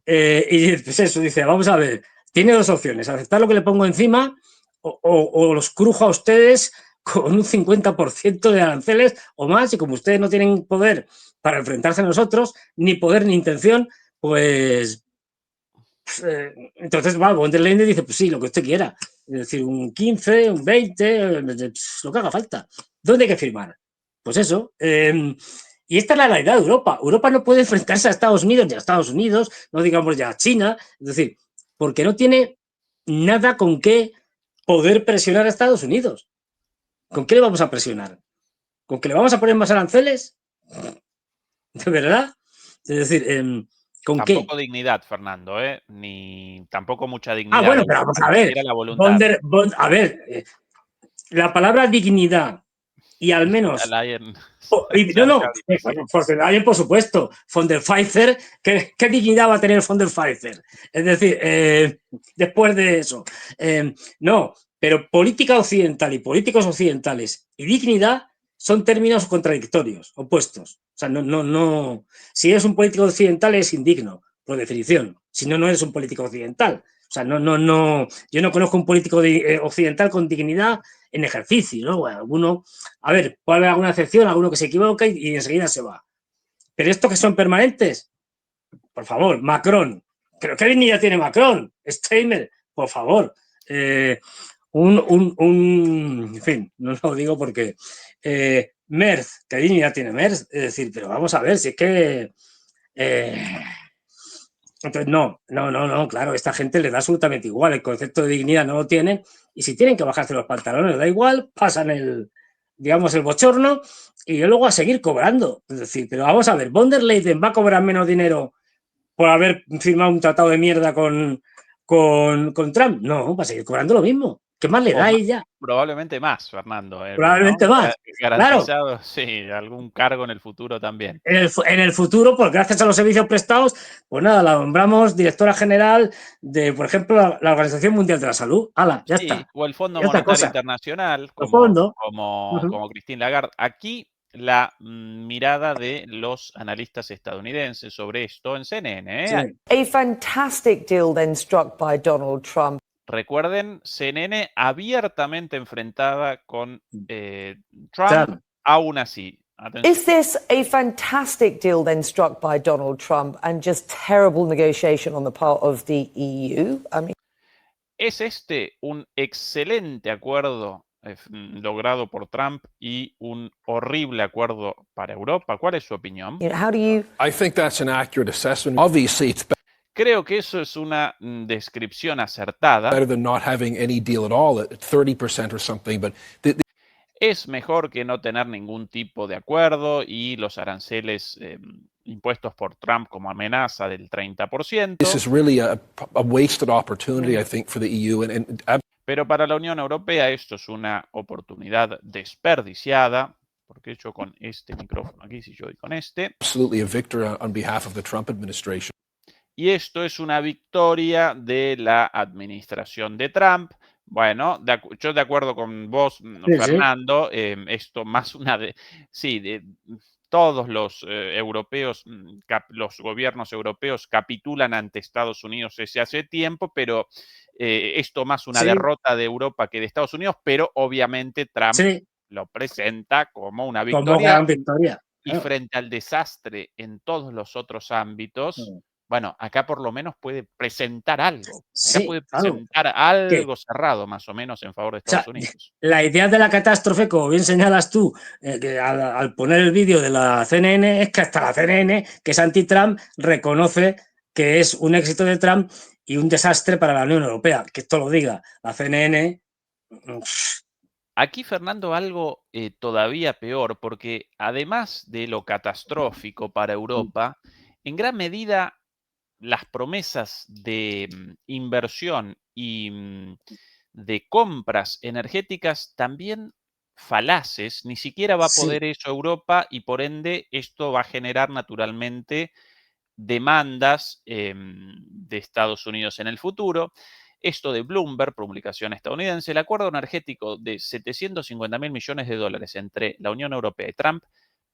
y pues eso, dice, vamos a ver, tiene dos opciones, aceptar lo que le pongo encima o los crujo a ustedes con un 50% de aranceles o más, y como ustedes no tienen poder para enfrentarse a nosotros, ni poder ni intención, pues entonces va, von der Leyen dice, pues sí, lo que usted quiera, es decir, un 15, un 20, lo que haga falta. ¿Dónde hay que firmar? Pues eso. Y esta es la realidad de Europa. Europa no puede enfrentarse a Estados Unidos, ni a Estados Unidos, no digamos ya a China, es decir, porque no tiene nada con qué poder presionar a Estados Unidos. ¿Con qué le vamos a presionar? ¿Con que le vamos a poner más aranceles? ¿De verdad? Es decir, ¿con Tampoco qué? dignidad, Fernando, ¿eh? Ni tampoco mucha Ah, dignidad. bueno, pero vamos a ver. Requiere la voluntad. A ver, la palabra dignidad y al menos Leyen. no, no, von der Leyen, por supuesto. Von der Pfizer, ¿qué dignidad va a tener von der Pfizer? Es decir, después de eso. No, pero política occidental y políticos occidentales y dignidad son términos contradictorios, opuestos. O sea, no. Si eres un político occidental, es indigno, por definición. Si no, no eres un político occidental. O sea, no. Yo no conozco un político occidental con dignidad en ejercicio, ¿no? Bueno, alguno, a ver, puede haber alguna excepción, alguno que se equivoca y enseguida se va. Pero estos que son permanentes, por favor, Macron. ¿Pero qué dignidad tiene Macron? Steinmeier, por favor. En fin, no lo digo porque Merz, que dignidad tiene Merz, es decir, pero vamos a ver, si es que entonces no, claro, esta gente le da absolutamente igual, el concepto de dignidad no lo tienen y si tienen que bajarse los pantalones, da igual, pasan digamos, el bochorno y luego a seguir cobrando. Es decir, pero vamos a ver, von der Leyen va a cobrar menos dinero por haber firmado un tratado de mierda con Trump. No, va a seguir cobrando lo mismo. ¿Qué más le O da a ma ella? probablemente más, Fernando, ¿no? Probablemente más. Claro, Garantizado, sí, algún cargo en el futuro también. en el futuro, pues gracias a los servicios prestados, pues nada, la nombramos directora general de, por ejemplo, la Organización Mundial de la Salud. ¡Hala! Ya Sí, está. o el Fondo Y otra Monetario cosa, Internacional, el como fondo. como Ujú. como Christine Lagarde. Aquí la mirada de los analistas estadounidenses sobre esto en CNN, ¿eh? Sí. A fantastic deal then struck by Donald Trump. Recuerden, CNN abiertamente enfrentada con, Trump, Trump. aún así, atención. Is this a fantastic deal then struck by Donald Trump and just terrible negotiation on the part of the EU? I mean, ¿Es este un excelente acuerdo, logrado por Trump y un horrible acuerdo para Europa? ¿Cuál es su opinión? how do you I think that's an accurate assessment. Obviously, it's Creo que eso es una descripción acertada. better than not having any deal at all at 30% or something, but Es mejor que no tener ningún tipo de acuerdo y los aranceles impuestos por Trump como amenaza del 30%. this is really a wasted opportunity, I think, for the EU. Pero para la Unión Europea esto es una oportunidad desperdiciada, porque yo con este micrófono aquí, si yo doy con este, Absolutely a victor on behalf of the Trump administration. y esto es una victoria de la administración de Trump. Bueno, yo de acuerdo con vos, Sí, sí. Fernando, esto más una de, sí, de todos los europeos, los gobiernos europeos capitulan ante Estados Unidos desde hace tiempo, pero esto más una Sí, derrota de Europa que de Estados Unidos, pero obviamente Trump sí, lo presenta como una como victoria gran victoria. y Claro. frente al desastre en todos los otros ámbitos, bueno, acá por lo menos puede presentar algo. Acá Sí, puede claro. presentar algo cerrado, más o menos, en favor de O sea, Estados Unidos. la idea de la catástrofe, como bien señalas tú, que al poner el vídeo de la CNN, es que hasta la CNN, que es anti-Trump, reconoce que es un éxito de Trump y un desastre para la Unión Europea. Que esto lo diga la CNN. Aquí, Fernando, algo todavía peor, porque además de lo catastrófico para Europa, en gran medida las promesas de inversión y de compras energéticas también falaces, ni siquiera va a Sí, poder eso Europa y por ende esto va a generar naturalmente demandas de Estados Unidos en el futuro. Esto de Bloomberg, publicación estadounidense, el acuerdo energético de 750 mil millones de dólares entre la Unión Europea y Trump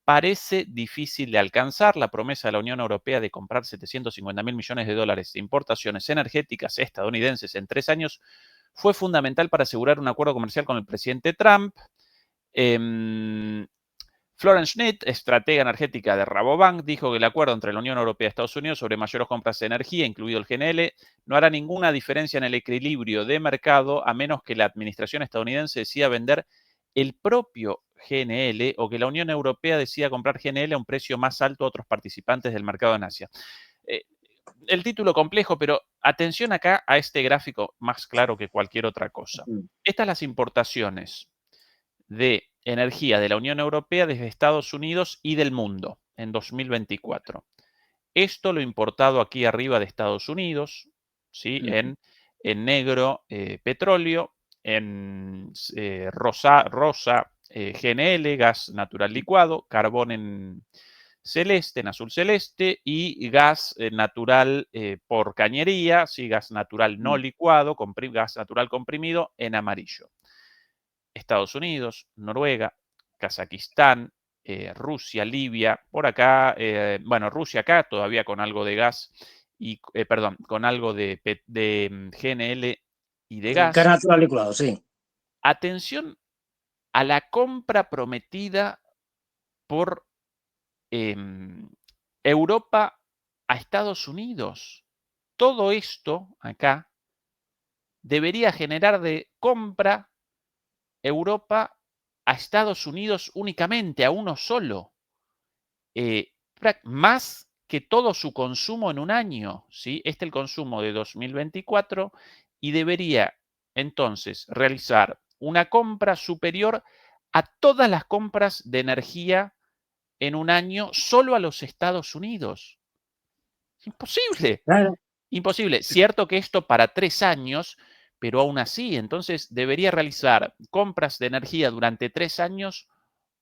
parece difícil de alcanzar. La promesa de la Unión Europea de comprar 750 mil millones de dólares de importaciones energéticas estadounidenses en 3 años fue fundamental para asegurar un acuerdo comercial con el presidente Trump. Florence Schmidt, estratega energética de Rabobank, dijo que el acuerdo entre la Unión Europea y Estados Unidos sobre mayores compras de energía, incluido el GNL, no hará ninguna diferencia en el equilibrio de mercado a menos que la administración estadounidense decida vender el propio GNL o que la Unión Europea decida comprar GNL a un precio más alto a otros participantes del mercado en Asia. El título complejo, pero atención acá a este gráfico más claro que cualquier otra cosa. Estas las importaciones de energía de la Unión Europea desde Estados Unidos y del mundo en 2024. Esto lo importado aquí arriba de Estados Unidos, ¿sí? En negro petróleo, en rosa GNL, gas natural licuado, carbón en celeste, en azul celeste, y gas natural por cañería, ¿sí? Gas natural no licuado, gas natural comprimido en amarillo. Estados Unidos, Noruega, Kazajistán, Rusia, Libia, por acá, bueno, Rusia acá todavía con algo de gas y, perdón, con algo de GNL y de gas. Gas natural licuado, sí. Atención a la compra prometida por Europa a Estados Unidos. Todo esto acá debería generar de compra Europa a Estados Unidos únicamente, a uno solo, más que todo su consumo en un año, ¿sí? Este es el consumo de 2024 y debería entonces realizar una compra superior a todas las compras de energía en un año solo a los Estados Unidos. Imposible. Claro. Imposible. Cierto que esto para 3 años, pero aún así, entonces debería realizar compras de energía durante 3 años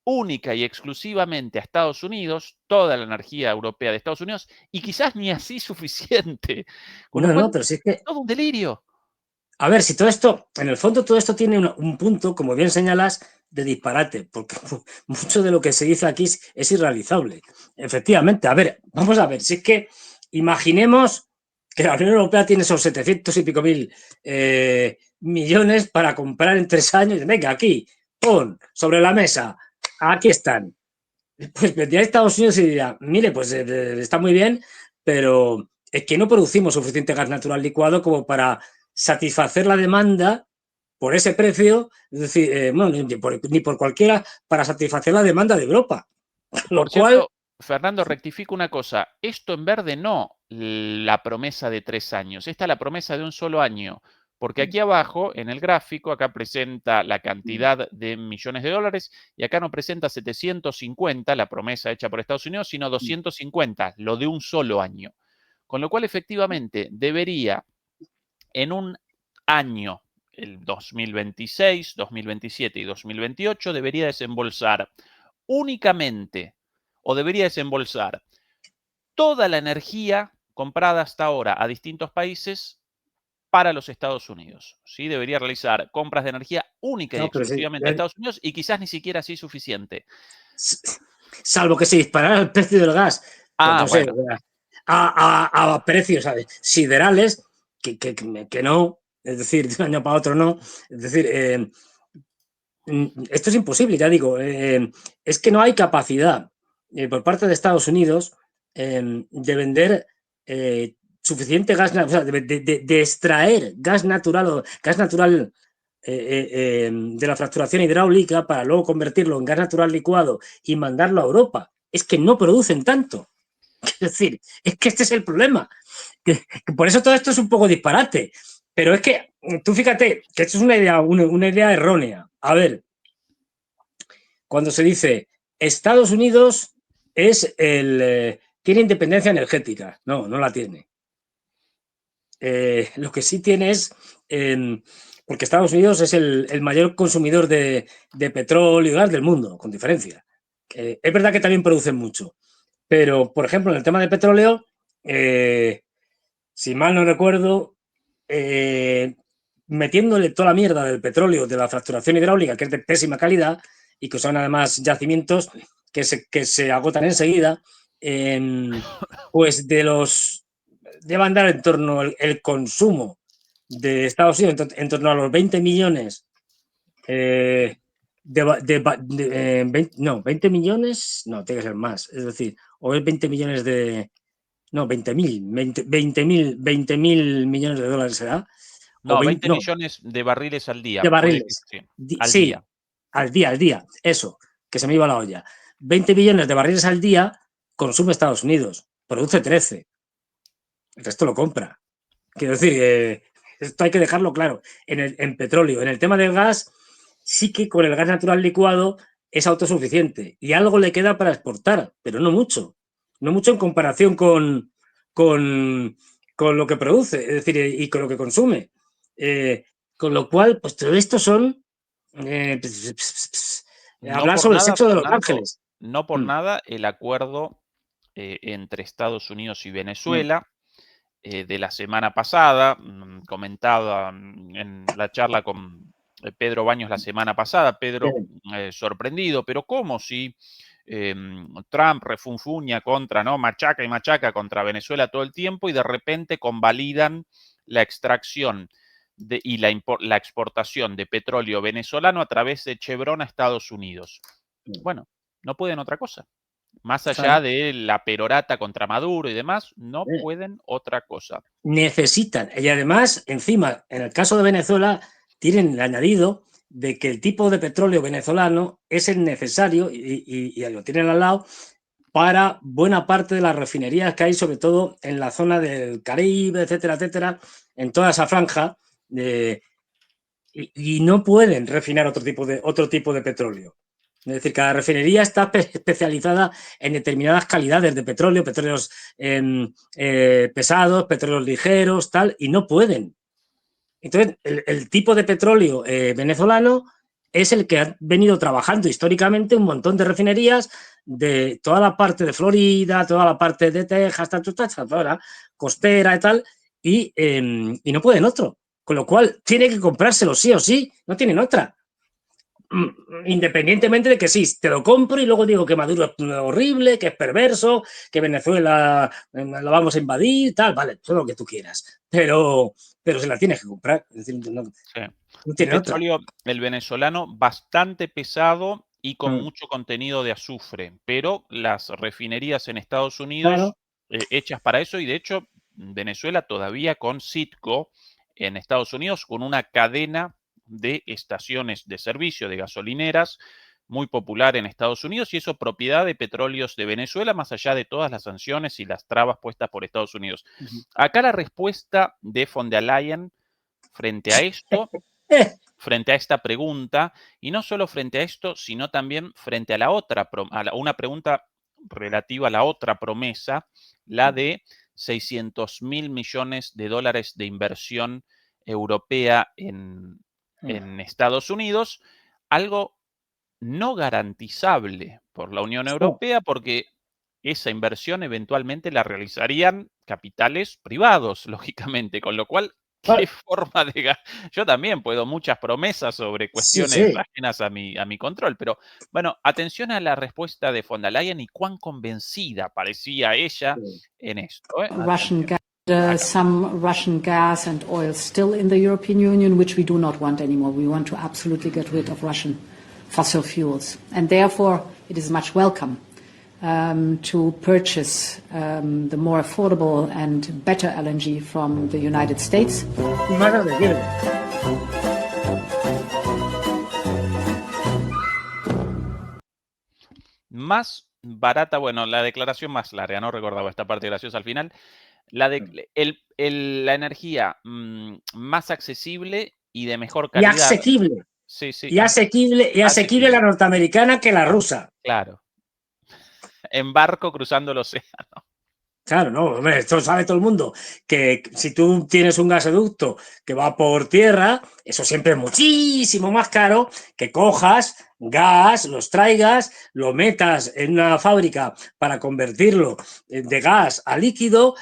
única y exclusivamente a Estados Unidos, toda la energía europea de Estados Unidos, y quizás ni así suficiente. Con lo No, cual, no, pero si es que, todo un delirio. a ver, si todo esto, en el fondo todo esto tiene un punto, como bien señalas, de disparate, porque mucho de lo que se dice aquí es irrealizable. Efectivamente, a ver, vamos a ver, si es que imaginemos que la Unión Europea tiene esos 700 y pico mil millones para comprar en 3 años, venga, aquí, pon, sobre la mesa, aquí están. Pues vendría a Estados Unidos y diría, mire, pues está muy bien, pero es que no producimos suficiente gas natural licuado como para satisfacer la demanda por ese precio, es decir, bueno, ni por cualquiera, para satisfacer la demanda de Europa. Por Lo cual, cierto, Fernando, rectifico una cosa. Esto en verde no la promesa de 3 años. Esta es la promesa de un solo año. Porque aquí abajo, en el gráfico, acá presenta la cantidad de millones de dólares y acá no presenta 750, la promesa hecha por Estados Unidos, sino 250, lo de un solo año. Con lo cual, efectivamente, debería en un año, el 2026, 2027 y 2028, debería desembolsar únicamente o debería desembolsar toda la energía comprada hasta ahora a distintos países para los Estados Unidos. ¿Sí? Debería realizar compras de energía única y no, pero sí, exclusivamente a Estados Unidos y quizás ni siquiera así suficiente. salvo que se disparara el precio del gas, pues Ah, no sé, bueno. a precios siderales, que no, es decir, de un año para otro no, es decir, esto es imposible, ya digo, es que no hay capacidad por parte de Estados Unidos de vender suficiente gas, o sea, de extraer gas natural de la fracturación hidráulica para luego convertirlo en gas natural licuado y mandarlo a Europa. Es que no producen tanto. Es decir, es que este es el problema. Que por eso todo esto es un poco disparate. Pero es que tú fíjate que esto es una idea errónea. A ver, cuando se dice Estados Unidos tiene independencia energética. No, no la tiene. Lo que sí tiene es, porque Estados Unidos es el mayor consumidor de petróleo y gas del mundo, con diferencia. Es verdad que también producen mucho, pero, por ejemplo, en el tema de petróleo, si mal no recuerdo, metiéndole toda la mierda del petróleo, de la fracturación hidráulica, que es de pésima calidad y que son además yacimientos que se agotan enseguida, pues debe andar en torno el consumo de Estados Unidos en torno a los 20 millones. 20 millones, no, tiene que ser más. Es decir, o es 20 millones de. No, 20 mil millones de dólares será. O No, 20 no, millones de barriles al día. de Puede que barriles. sí, al Sí, día. al día, eso, que se me iba la olla. 20 millones de barriles al día consume Estados Unidos, produce 13. El resto lo compra. Quiero decir, esto hay que dejarlo claro. En petróleo, en el tema del gas, sí que con el gas natural licuado es autosuficiente y algo le queda para exportar, pero no mucho. No mucho en comparación con, con lo que produce, es decir, y con lo que consume. Con lo cual, pues todo esto son No hablar por sobre el nada, sexo de los Fernando, ángeles. no por Mm, nada el acuerdo entre Estados Unidos y mm, Venezuela de la semana pasada, comentada en la charla con Pedro Baños la semana pasada, Pedro bien. sorprendido, pero ¿cómo si Trump refunfuña contra, ¿no? Machaca y machaca contra Venezuela todo el tiempo y de repente convalidan la extracción y la exportación de petróleo venezolano a través de Chevron a Estados Unidos? Bueno, no pueden otra cosa. Más allá Claro. de la perorata contra Maduro y demás, no Eh, pueden otra cosa. necesitan. Y además, encima, en el caso de Venezuela, tienen el añadido de que el tipo de petróleo venezolano es el necesario, y lo tienen al lado, para buena parte de las refinerías que hay, sobre todo en la zona del Caribe, etcétera, etcétera, en toda esa franja, y no pueden refinar otro tipo de petróleo. Es decir, cada refinería está especializada en determinadas calidades de petróleo, petróleos pesados, petróleos ligeros, tal, y no pueden. Entonces, el tipo de petróleo venezolano es el que ha venido trabajando históricamente un montón de refinerías de toda la parte de Florida, toda la parte de Texas, toda la costera y tal, y no pueden otro. Con lo cual, tiene que comprárselo sí o sí, no tienen otra. Independientemente de que sí, te lo compro y luego digo que Maduro es horrible, que es perverso, que Venezuela la vamos a invadir, tal, vale, todo lo que tú quieras. Pero se la tienes que comprar. Es decir, no, Sí. no Un tiene otra. petróleo, el venezolano, bastante pesado y con Mm, mucho contenido de azufre, pero las refinerías en Estados Unidos, claro. hechas para eso, y de hecho, Venezuela todavía con Citgo en Estados Unidos, con una cadena de estaciones de servicio de gasolineras muy popular en Estados Unidos, y eso propiedad de Petróleos de Venezuela, más allá de todas las sanciones y las trabas puestas por Estados Unidos. Acá la respuesta de von der Leyen frente a esto, Eh, frente a esta pregunta, y no solo frente a esto, sino también frente a la otra, una pregunta relativa a la otra promesa, la de 600.000 millones de dólares de inversión europea en Estados Unidos, algo no garantizable por la Unión oh, Europea, porque esa inversión eventualmente la realizarían capitales privados, lógicamente, con lo cual, ¿qué vale. forma de yo también puedo muchas promesas sobre Sí, cuestiones sí. ajenas a mi control, pero bueno, atención a la respuesta de von der Leyen y cuán convencida parecía ella en esto, ¿eh? Russian Atención. gas, Acá. some Russian gas and oil still in the European Union, which we do not want anymore. We want to absolutely get rid of Russian fossil fuels. And therefore, it is much welcome to purchase the more affordable and better LNG from the United States. Más de donde quieren. Más barata, bueno, la declaración más larga, no recordaba esta parte graciosa al final. La energía más accesible y de mejor Y calidad. asequible. Sí, sí, Y asequible la asequible, norteamericana que la rusa. claro. En barco cruzando el océano. Claro, no, hombre, esto sabe todo el mundo, que si tú tienes un gasoducto que va por tierra, eso siempre es muchísimo más caro que cojas gas, los traigas, lo metas en una fábrica para convertirlo de gas a líquido,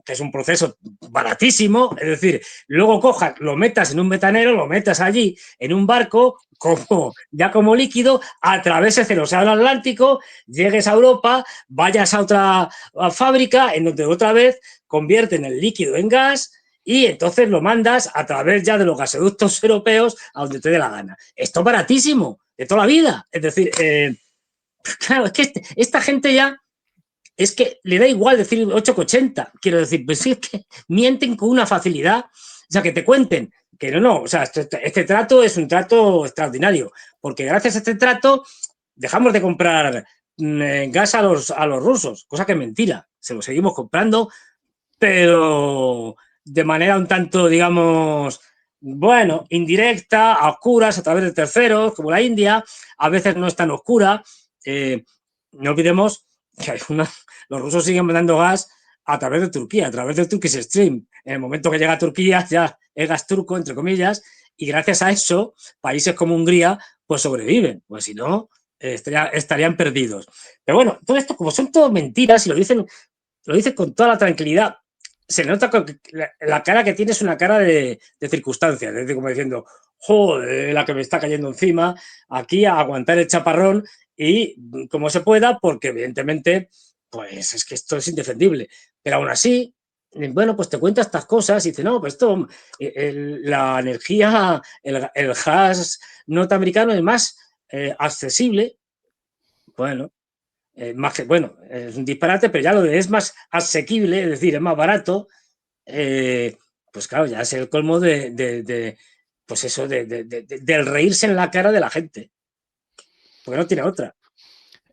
que es un proceso baratísimo, es decir, luego cojas, lo metas en un metanero, lo metas allí en un barco, como líquido, atraveses el océano Atlántico, llegues a Europa, vayas a otra fábrica en donde otra vez convierten el líquido en gas y entonces lo mandas a través ya de los gasoductos europeos a donde te dé la gana. Esto es baratísimo, de toda la vida. Es decir, claro, es que esta gente ya es que le da igual decir 8,80. Quiero decir, pues sí, es que mienten con una facilidad. O sea, que te cuenten que no, o sea, este trato es un trato extraordinario, porque gracias a este trato dejamos de comprar gas a los rusos, cosa que es mentira, se lo seguimos comprando, pero de manera un tanto, digamos, bueno, indirecta, a oscuras, a través de terceros, como la India, a veces no es tan oscura. No olvidemos que los rusos siguen mandando gas a través de Turquía, a través del Turkish Stream. En el momento que llega a Turquía ya es gas turco, entre comillas, y gracias a eso, países como Hungría pues sobreviven, pues si no, estarían perdidos. Pero bueno, todo esto, como son todo mentiras y lo dicen con toda la tranquilidad, se nota que la cara que tiene es una cara de circunstancias, es decir, como diciendo, joder, la que me está cayendo encima, aquí a aguantar el chaparrón y como se pueda, porque evidentemente, pues es que esto es indefendible. Pero aún así, bueno, pues te cuenta estas cosas y dice, no, pues esto, la energía, el gas norteamericano es más accesible. Bueno, más que, bueno, es un disparate, pero ya lo de es más asequible, es decir, es más barato, pues claro, ya es el colmo pues eso, del reírse en la cara de la gente, porque no tiene otra.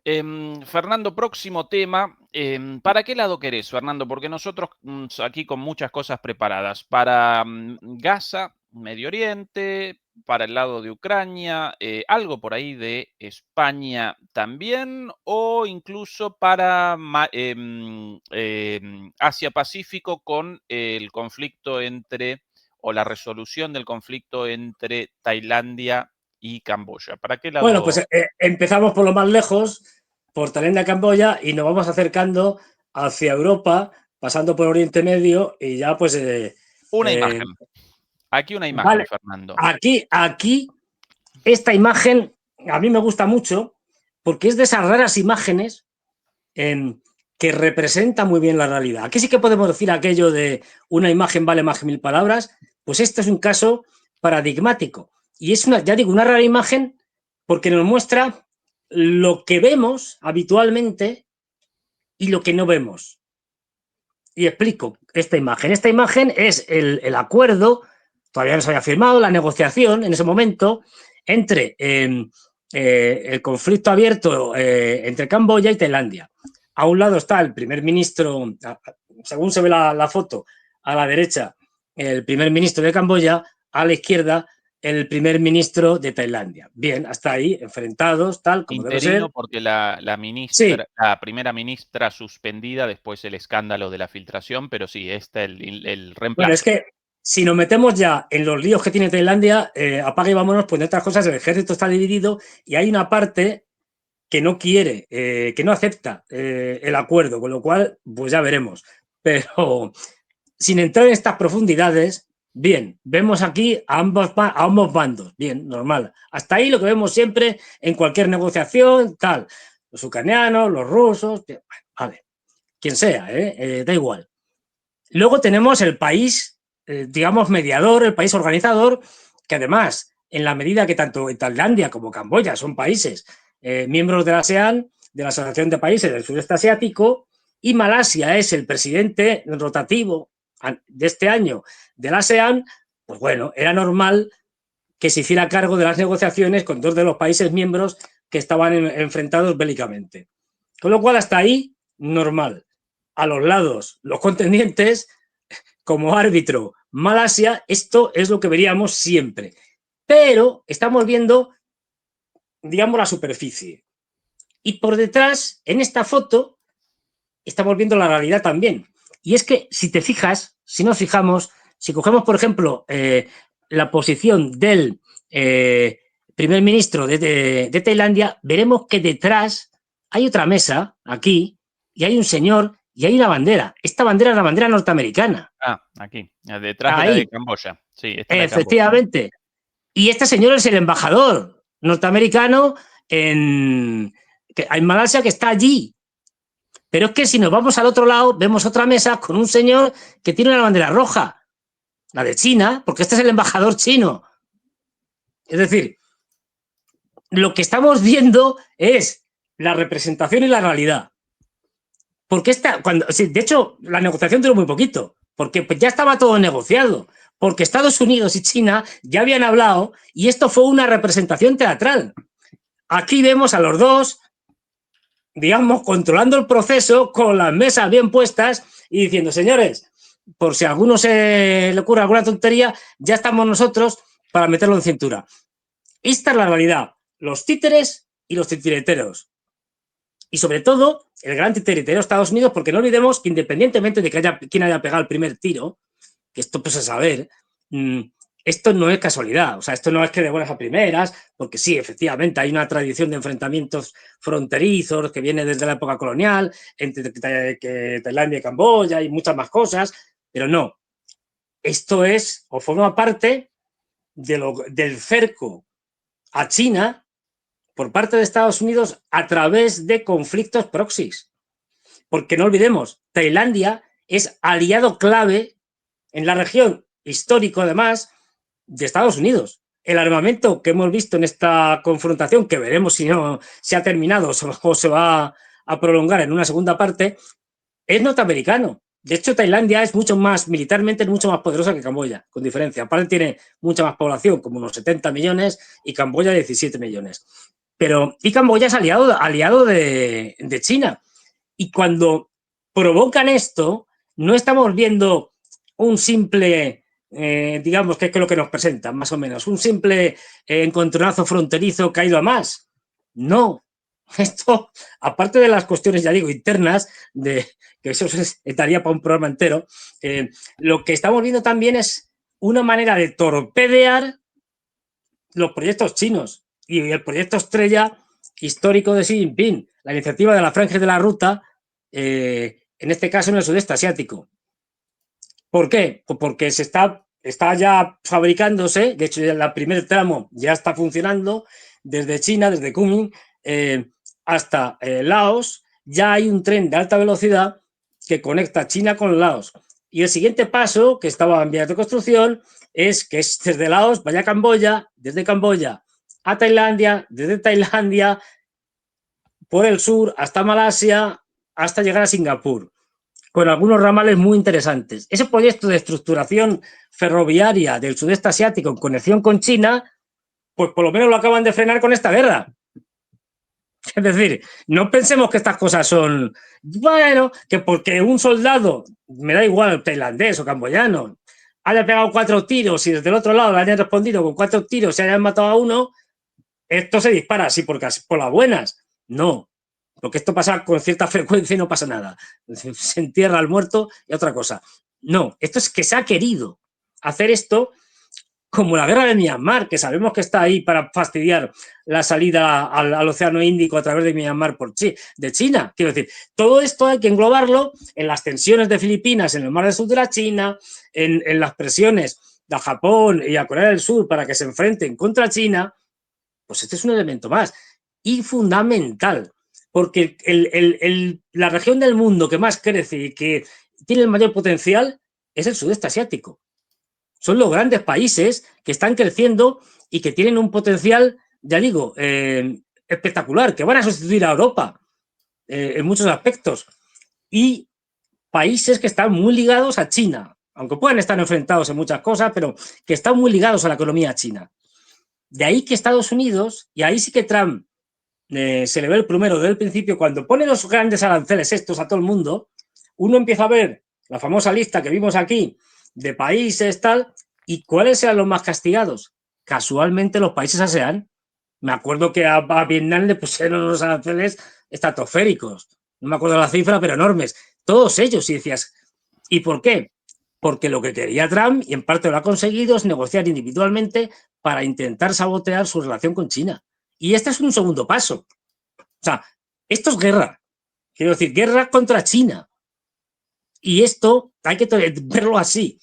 Fernando, próximo tema. ¿Para qué lado querés, Fernando? Porque nosotros aquí con muchas cosas preparadas. Para Gaza, Medio Oriente, para el lado de Ucrania, algo por ahí de España también, o incluso para Asia-Pacífico con el conflicto entre, o la resolución del conflicto entre Tailandia y Camboya. ¿Para qué Bueno, pues lado? empezamos por lo más lejos, por Tailandia, Camboya, y nos vamos acercando hacia Europa, pasando por Oriente Medio, y ya pues Una eh, imagen. Aquí una imagen, vale, Fernando. aquí, esta imagen a mí me gusta mucho porque es de esas raras imágenes que representa muy bien la realidad. Aquí sí que podemos decir aquello de una imagen vale más que 1000 palabras, pues este es un caso paradigmático. Y es una, ya digo, una rara imagen porque nos muestra lo que vemos habitualmente y lo que no vemos. Y explico esta imagen. Esta imagen es el acuerdo, todavía no se había firmado, la negociación en ese momento entre el conflicto abierto entre Camboya y Tailandia. A un lado está el primer ministro, según se ve la foto, a la derecha el primer ministro de Camboya, a la izquierda el primer ministro de Tailandia. Bien, hasta ahí, enfrentados, tal como debe Interino ser. porque la Sí, primera ministra suspendida después el escándalo de la filtración, pero sí, este el bueno, es reemplazo. que si nos metemos ya en los líos que tiene Tailandia, apaga y vámonos, pues de otras cosas el ejército está dividido y hay una parte que no quiere, que no acepta el acuerdo, con lo cual, pues ya veremos. Pero sin entrar en estas profundidades, bien, vemos aquí a ambos bandos, bien, normal. Hasta ahí lo que vemos siempre en cualquier negociación, tal. Los ucranianos, los rusos, bien, vale, quien sea, da igual. Luego tenemos el país, digamos, mediador, el país organizador, que además, en la medida que tanto Tailandia como Camboya son países miembros de la ASEAN, de la Asociación de Países del Sudeste Asiático, y Malasia es el presidente rotativo de este año de la ASEAN, pues bueno, era normal que se hiciera cargo de las negociaciones con dos de los países miembros que estaban enfrentados bélicamente. Con lo cual, hasta ahí, normal. A los lados, los contendientes, como árbitro Malasia, esto es lo que veríamos siempre. Pero estamos viendo, digamos, la superficie. Y por detrás, en esta foto, estamos viendo la realidad también. Y es que si te fijas, si nos fijamos, si cogemos, por ejemplo, la posición del primer ministro de Tailandia, veremos que detrás hay otra mesa, aquí, y hay un señor y hay una bandera. Esta bandera es la bandera norteamericana. Aquí, detrás de la de Ahí, Camboya. Sí, esta es la de Camboya. efectivamente. Y este señor es el embajador norteamericano en Malasia que está allí. Pero es que si nos vamos al otro lado, vemos otra mesa con un señor que tiene una bandera roja, la de China, porque este es el embajador chino. Es decir, lo que estamos viendo es la representación y la realidad. Porque de hecho, la negociación duró muy poquito, porque ya estaba todo negociado, porque Estados Unidos y China ya habían hablado y esto fue una representación teatral. Aquí vemos a los dos, digamos, controlando el proceso con las mesas bien puestas y diciendo, señores, por si a alguno se le ocurre alguna tontería, ya estamos nosotros para meterlo en cintura. Esta es la realidad, los títeres y los titireteros. Y sobre todo, el gran titiritero de Estados Unidos, porque no olvidemos que independientemente de quién haya pegado el primer tiro, que esto pues a saber, esto no es casualidad, o sea, esto no es que de buenas a primeras, porque sí, efectivamente, hay una tradición de enfrentamientos fronterizos que viene desde la época colonial, entre Tailandia y Camboya y muchas más cosas, pero no. Esto es, o forma parte del cerco a China por parte de Estados Unidos a través de conflictos proxies. Porque no olvidemos, Tailandia es aliado clave en la región, histórico además, de Estados Unidos. El armamento que hemos visto en esta confrontación, que veremos si no se ha terminado o se va a prolongar en una segunda parte, es norteamericano. De hecho, Tailandia es militarmente es mucho más poderosa que Camboya, con diferencia. Aparte tiene mucha más población, como unos 70 millones, y Camboya 17 millones. Y Camboya es aliado de China. Y cuando provocan esto, no estamos viendo un simple, digamos, que es lo que nos presentan, más o menos, un simple encontronazo fronterizo que ha ido a más. No. Esto, aparte de las cuestiones, ya digo, internas, que eso estaría para un programa entero, lo que estamos viendo también es una manera de torpedear los proyectos chinos y el proyecto estrella histórico de Xi Jinping, la iniciativa de la Franja de la Ruta, en este caso en el sudeste asiático. ¿Por qué? Pues porque está ya fabricándose, de hecho el primer tramo ya está funcionando, desde China, desde Kunming, hasta Laos, ya hay un tren de alta velocidad que conecta China con Laos. Y el siguiente paso, que estaba en vías de construcción, es que es desde Laos vaya a Camboya, desde Camboya a Tailandia, desde Tailandia por el sur hasta Malasia, hasta llegar a Singapur, con algunos ramales muy interesantes. Ese proyecto de estructuración ferroviaria del sudeste asiático en conexión con China, pues por lo menos lo acaban de frenar con esta guerra. Es decir, no pensemos que estas cosas son, bueno, que porque un soldado, me da igual, tailandés o camboyano, haya pegado 4 tiros y desde el otro lado le hayan respondido con 4 tiros y se hayan matado a uno, esto se dispara así por las buenas. No, porque esto pasa con cierta frecuencia y no pasa nada. Se entierra al muerto y otra cosa. No, esto es que se ha querido hacer esto como la guerra de Myanmar, que sabemos que está ahí para fastidiar la salida al Océano Índico a través de Myanmar de China. Quiero decir, todo esto hay que englobarlo en las tensiones de Filipinas, en el mar del sur de la China, en las presiones de Japón y a Corea del Sur para que se enfrenten contra China. Pues este es un elemento más y fundamental, porque la región del mundo que más crece y que tiene el mayor potencial es el sudeste asiático. Son los grandes países que están creciendo y que tienen un potencial, ya digo, espectacular, que van a sustituir a Europa en muchos aspectos. Y países que están muy ligados a China, aunque puedan estar enfrentados en muchas cosas, pero que están muy ligados a la economía china. De ahí que Estados Unidos, y ahí sí que Trump se le ve el plumero desde el principio, cuando pone los grandes aranceles estos a todo el mundo, uno empieza a ver la famosa lista que vimos aquí de países, tal, y cuáles eran los más castigados. Casualmente los países ASEAN. Me acuerdo que a Vietnam le pusieron unos aranceles estratosféricos. No me acuerdo la cifra, pero enormes. Todos ellos, y decías, ¿y por qué? Porque lo que quería Trump, y en parte lo ha conseguido, es negociar individualmente para intentar sabotear su relación con China. Y este es un segundo paso. O sea, esto es guerra. Quiero decir, guerra contra China. Y esto hay que verlo así.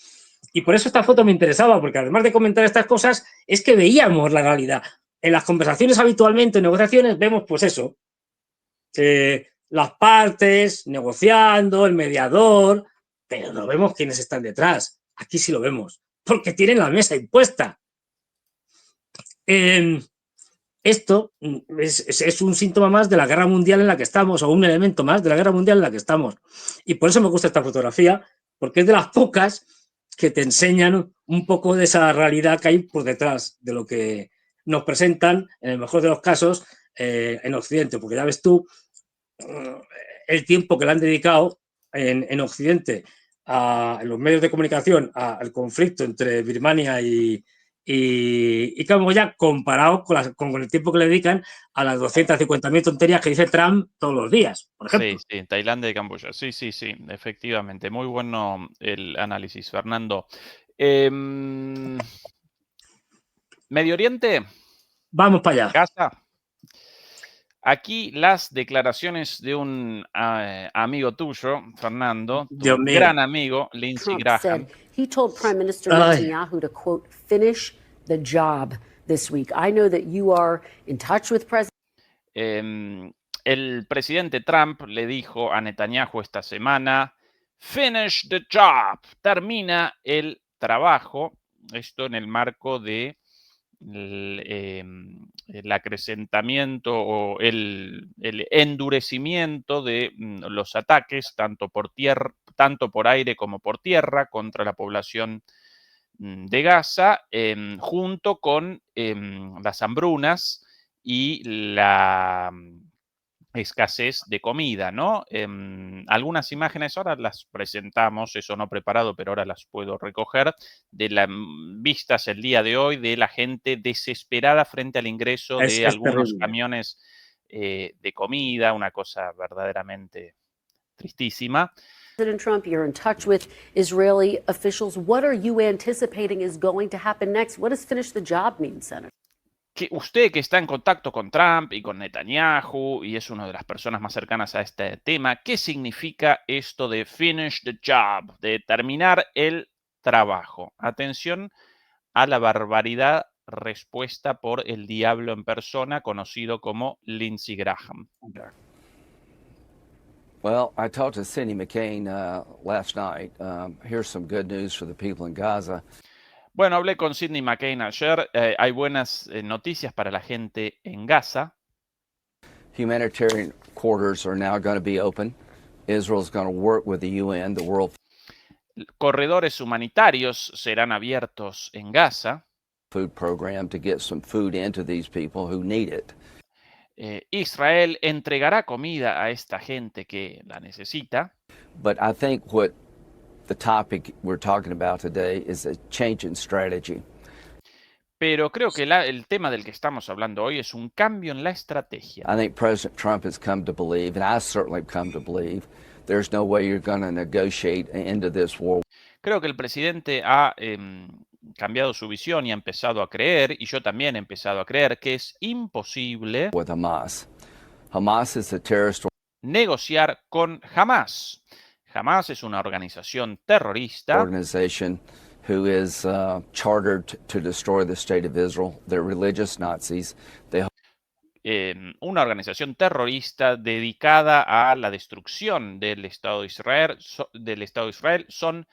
Y por eso esta foto me interesaba, porque además de comentar estas cosas, es que veíamos la realidad. En las conversaciones habitualmente, en negociaciones, vemos pues eso. Las partes, negociando, el mediador, pero no vemos quiénes están detrás. Aquí sí lo vemos, porque tienen la mesa impuesta. Esto es un síntoma más de la guerra mundial en la que estamos, o un elemento más de la guerra mundial en la que estamos. Y por eso me gusta esta fotografía, porque es de las pocas que te enseñan un poco de esa realidad que hay por detrás de lo que nos presentan, en el mejor de los casos, en Occidente. Porque ya ves tú el tiempo que le han dedicado en Occidente, en los medios de comunicación, al conflicto entre Birmania y Camboya, comparado con el tiempo que le dedican a las 250.000 tonterías que dice Trump todos los días, por ejemplo. Sí, sí, Tailandia y Camboya. Sí, sí, sí, efectivamente. Muy bueno el análisis, Fernando. Medio Oriente, Vamos para allá. Gaza. Aquí las declaraciones de un amigo tuyo, Fernando, tu Dios mío. gran amigo, Lindsey Trump Graham. said he told Prime Minister Ay. Netanyahu to, quote, finish the job this week. I know that you are in touch with President. El presidente Trump le dijo a Netanyahu esta semana, finish the job, termina el trabajo. Esto en el marco de el acrecentamiento o el endurecimiento de los ataques, tanto por aire como por tierra, contra la población de Gaza, junto con las hambrunas y la escasez de comida, ¿no? Algunas imágenes ahora las presentamos, eso no preparado, pero ahora las puedo recoger, de las vistas el día de hoy de la gente desesperada frente al ingreso de Es algunos terrible. camiones de comida, una cosa verdaderamente tristísima. President Trump, you're in touch with Israeli officials. What are you anticipating is going to happen next? What does finish the job mean, Senator? Que usted, que está en contacto con Trump y con Netanyahu y es una de las personas más cercanas a este tema, ¿qué significa esto de finish the job, de terminar el trabajo? Atención a la barbaridad respuesta por el diablo en persona, conocido como Lindsey Graham. Well, I talked to Cindy McCain last night. Here's some good news for the people in Gaza. Bueno, hablé con Sidney McCain ayer. Hay buenas noticias para la gente en Gaza. Humanitarian corridors are now going to be open. Israel's going to work with the UN, the World Corredores humanitarios serán abiertos en Gaza. Food Program to get some food into these people who need it. Israel entregará comida a esta gente que la necesita. But I think what the topic we're talking about today is a change in strategy. Pero creo que el tema del que estamos hablando hoy es un cambio en la estrategia. I think President Trump has come to believe, and I certainly have come to believe, there's no way you're going to negotiate into this war. Creo que el presidente ha cambiado su visión y ha empezado a creer, y yo también he empezado a creer, que es imposible With Hamas. Hamas is a terrorist negociar con Hamas. Hamas es una organización terrorista organization who is chartered to destroy the state of Israel. They're religious Nazis. They una organización terrorista dedicada a la destrucción del Estado de Israel. Son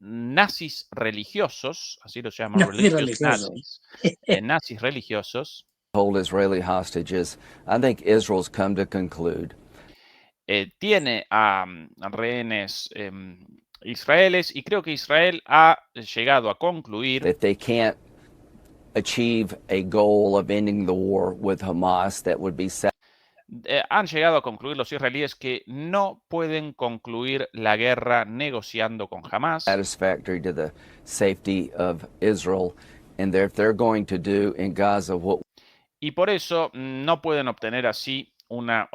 nazis religiosos, así los llaman, nazis religiosos. hold Israeli hostages. I think Israel's come to conclude Tiene a rehenes israelíes y creo que Israel ha llegado a concluir that they can't achieve a goal of ending the war with Hamas that would be han llegado a concluir los israelíes que no pueden concluir la guerra negociando con Hamas. satisfactory to the safety of Israel, and if they're going to do in Gaza what Y por eso no pueden obtener así una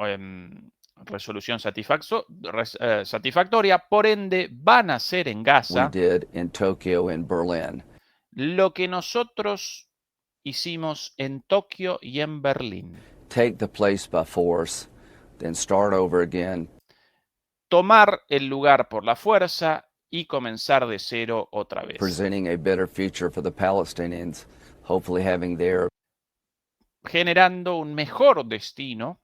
resolución satisfactoria. Por ende, van a hacer en we Gaza did in Tokyo and Berlin. lo que nosotros hicimos en Tokio y en Berlín. Take the place by force, then start over again. Tomar el lugar por la fuerza y comenzar de cero otra vez. Presenting a better future for the Palestinians, hopefully having their Generando un mejor destino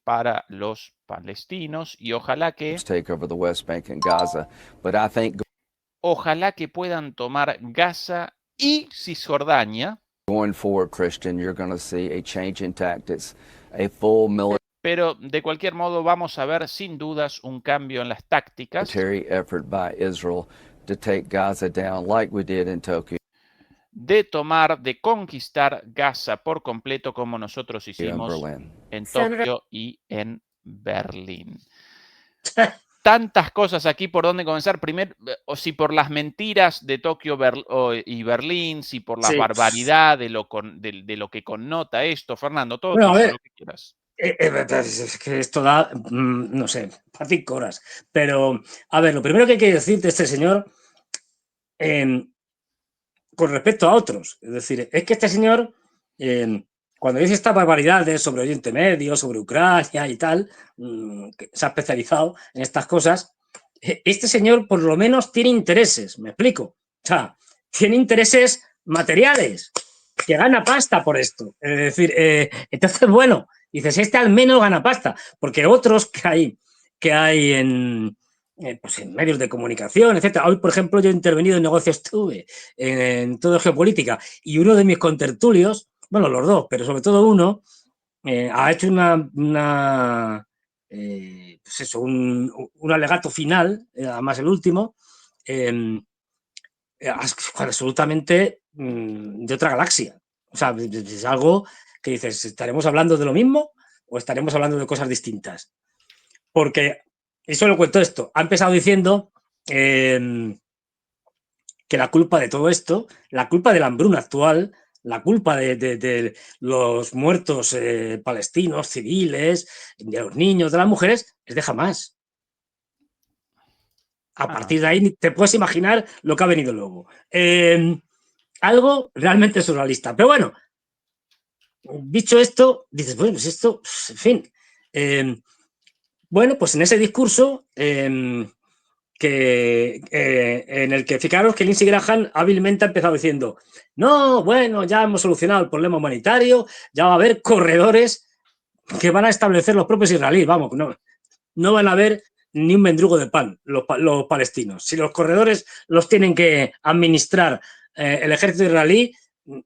para los palestinos y ojalá que take over the West Bank and Gaza. But I think puedan tomar Gaza y Cisjordania. going forward, Christian, you're going to see a change in tactics, a full Pero de cualquier modo vamos a ver sin dudas un cambio en las tácticas military effort by Israel to take Gaza down like we did in Tokyo de conquistar Gaza por completo como nosotros and hicimos Berlin. en Tokio y en Berlín. Tantas cosas aquí por donde comenzar. Primero, o si por las mentiras de Tokio y Berlín, si por la Sí. barbaridad de lo que connota esto, Fernando, todo Bueno, a ver. lo que quieras. Es que esto da, no sé, para 5 horas. Pero, a ver, lo primero que hay que decir de este señor, con respecto a otros, es decir, es que este señor, cuando dice estas barbaridades sobre Oriente Medio, sobre Ucrania y tal, que se ha especializado en estas cosas, este señor por lo menos tiene intereses, ¿me explico? O sea, tiene intereses materiales, que gana pasta por esto. Es decir, entonces, bueno, dices, este al menos gana pasta, porque otros que hay pues en medios de comunicación, etcétera. Hoy, por ejemplo, yo he intervenido en Negocios TV, en Todo Geopolítica, y uno de mis contertulios bueno, los dos, pero sobre todo uno, ha hecho pues eso, un alegato final, además el último, absolutamente de otra galaxia. O sea, es algo que dices, ¿estaremos hablando de lo mismo o estaremos hablando de cosas distintas? Porque, eso lo cuento esto, ha empezado diciendo que la culpa de todo esto, la culpa de la hambruna actual, la culpa de los muertos palestinos, civiles, de los niños, de las mujeres, es de Hamás. A partir de ahí te puedes imaginar lo que ha venido luego. Algo realmente surrealista. Pero bueno, dicho esto, dices, bueno, pues esto, en fin. Bueno, pues en ese discurso en el que fijaros que Lindsey Graham hábilmente ha empezado diciendo, no, bueno, ya hemos solucionado el problema humanitario, ya va a haber corredores que van a establecer los propios israelíes, vamos, no van a haber ni un mendrugo de pan los palestinos. Si los corredores los tienen que administrar el ejército israelí,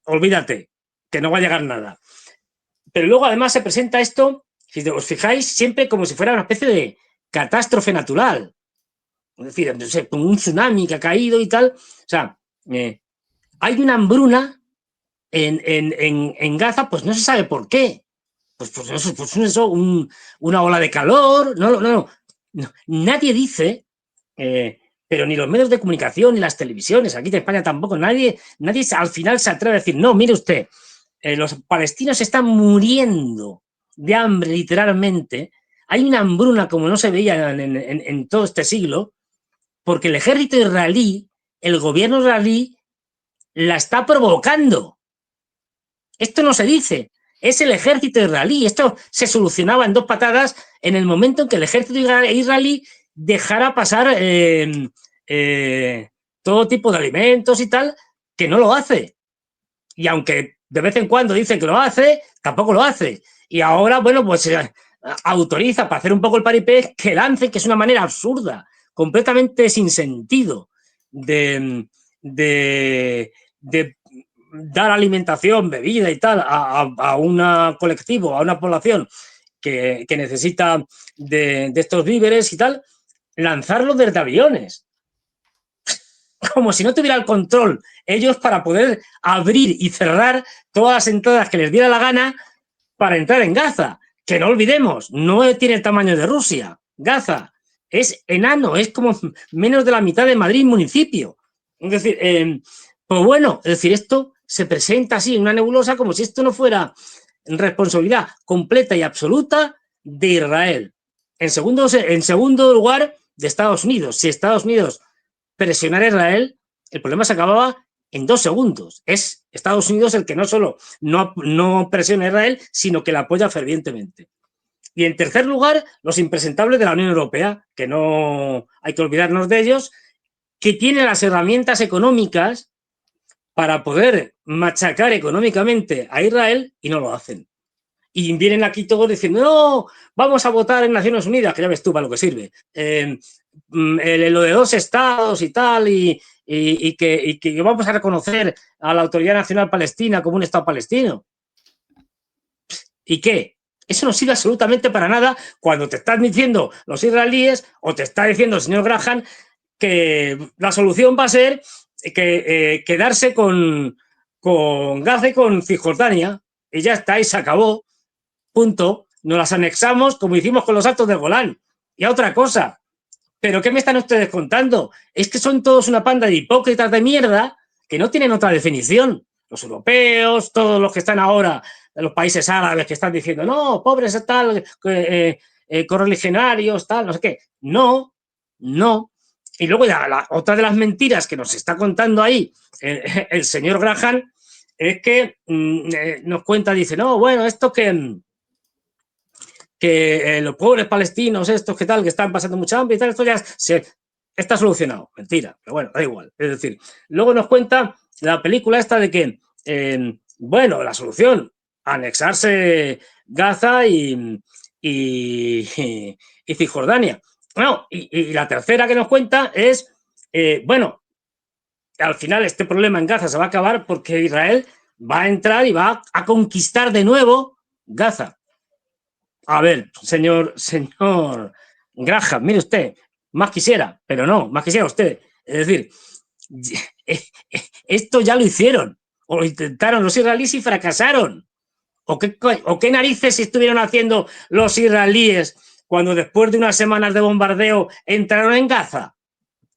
olvídate, que no va a llegar nada. Pero luego además se presenta esto, si os fijáis, siempre como si fuera una especie de catástrofe natural. Es decir, no sé, como un tsunami que ha caído y tal. O sea, hay una hambruna en Gaza, pues no se sabe por qué. Pues eso, una ola de calor. No. Nadie dice, pero ni los medios de comunicación, ni las televisiones, aquí en España tampoco, nadie al final se atreve a decir, no, mire usted, los palestinos están muriendo de hambre, literalmente. Hay una hambruna como no se veía en todo este siglo, porque el ejército israelí, el gobierno israelí, la está provocando. Esto no se dice. Es el ejército israelí. Esto se solucionaba en 2 patadas en el momento en que el ejército israelí dejara pasar todo tipo de alimentos y tal, que no lo hace. Y aunque de vez en cuando dice que lo hace, tampoco lo hace. Y ahora, bueno, pues autoriza para hacer un poco el paripé que lance, que es una manera absurda, completamente sin sentido de dar alimentación, bebida y tal a un colectivo, a una población que necesita de estos víveres y tal, lanzarlo desde aviones. Como si no tuviera el control ellos para poder abrir y cerrar todas las entradas que les diera la gana para entrar en Gaza. Que no olvidemos, no tiene el tamaño de Rusia. Gaza es enano, es como menos de la mitad de Madrid municipio. Es decir, pues bueno, es decir, esto se presenta así en una nebulosa como si esto no fuera responsabilidad completa y absoluta de Israel. En segundo lugar, de Estados Unidos. Si Estados Unidos presionara a Israel, el problema se acababa en 2 segundos. Es Estados Unidos el que no solo no presiona a Israel, sino que la apoya fervientemente. Y en tercer lugar, los impresentables de la Unión Europea, que no hay que olvidarnos de ellos, que tienen las herramientas económicas para poder machacar económicamente a Israel y no lo hacen. Y vienen aquí todos diciendo, no, vamos a votar en Naciones Unidas, que ya ves tú para lo que sirve. Lo de 2 estados y tal, y que vamos a reconocer a la Autoridad Nacional Palestina como un estado palestino. ¿Y qué? Eso no sirve absolutamente para nada cuando te están diciendo los israelíes o te está diciendo el señor Graham que la solución va a ser quedarse con Gaza y con Cisjordania y ya está, y se acabó, punto. Nos las anexamos como hicimos con los Altos del Golán. Y a otra cosa, ¿pero qué me están ustedes contando? Es que son todos una panda de hipócritas de mierda que no tienen otra definición. Los europeos, todos los que están ahora de los países árabes que están diciendo, no, pobres tal, correligionarios, tal, no sé qué. No. Y luego ya otra de las mentiras que nos está contando ahí el señor Graham es que nos cuenta, dice, no, bueno, esto que los pobres palestinos, estos que tal, que están pasando mucha hambre y tal, esto ya está solucionado. Mentira, pero bueno, da igual. Es decir, luego nos cuenta la película esta de que, bueno, la solución, anexarse Gaza y Cisjordania. No, y la tercera que nos cuenta es, bueno, al final este problema en Gaza se va a acabar porque Israel va a entrar y va a conquistar de nuevo Gaza. A ver, señor Graham, mire usted, más quisiera, pero no, más quisiera usted. Es decir, esto ya lo hicieron, o lo intentaron los israelíes y fracasaron. ¿O qué narices estuvieron haciendo los israelíes cuando después de unas semanas de bombardeo entraron en Gaza?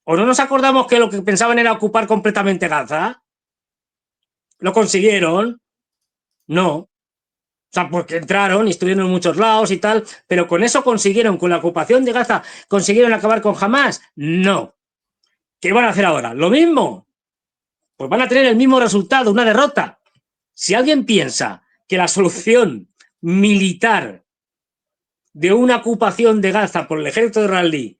¿O no nos acordamos que lo que pensaban era ocupar completamente Gaza? ¿Lo consiguieron? No. O sea, porque entraron y estuvieron en muchos lados y tal, pero con eso consiguieron, con la ocupación de Gaza, ¿consiguieron acabar con Hamás? No. ¿Qué van a hacer ahora? ¿Lo mismo? Pues van a tener el mismo resultado, una derrota. Si alguien piensa que la solución militar de una ocupación de Gaza por el ejército israelí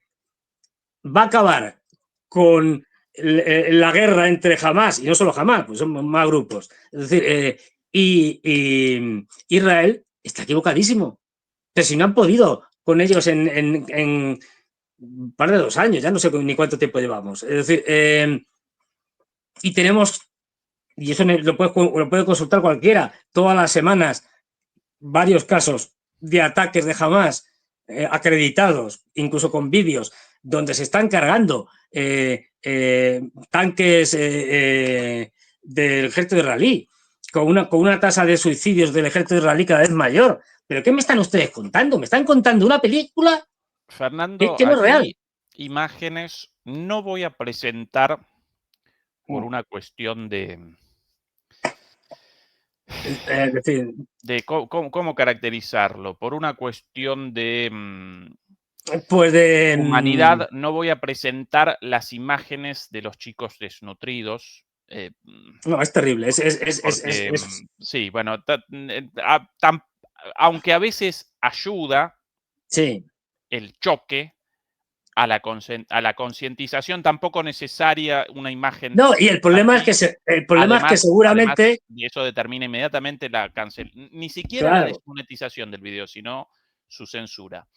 va a acabar con la guerra entre Hamás, y no solo Hamás, pues son más grupos, es decir, y Israel, está equivocadísimo. Pero si no han podido con ellos en un par de 2 años, ya no sé ni cuánto tiempo llevamos. Es decir, y tenemos, y eso lo puede consultar cualquiera, todas las semanas, varios casos de ataques de Hamás acreditados, incluso con vídeos, donde se están cargando tanques del ejército israelí, con una tasa de suicidios del ejército israelí cada vez mayor. ¿Pero qué me están ustedes contando? ¿Me están contando una película? Fernando, que no es real. Imágenes no voy a presentar por una cuestión de ¿cómo caracterizarlo? Por una cuestión de humanidad, no voy a presentar las imágenes de los chicos desnutridos. No, es terrible. Sí, bueno, aunque a veces ayuda el choque a la concientización, tampoco necesaria una imagen. No, y el problema es que seguramente y eso determina inmediatamente la cancelación, ni siquiera la desmonetización del video, sino su censura.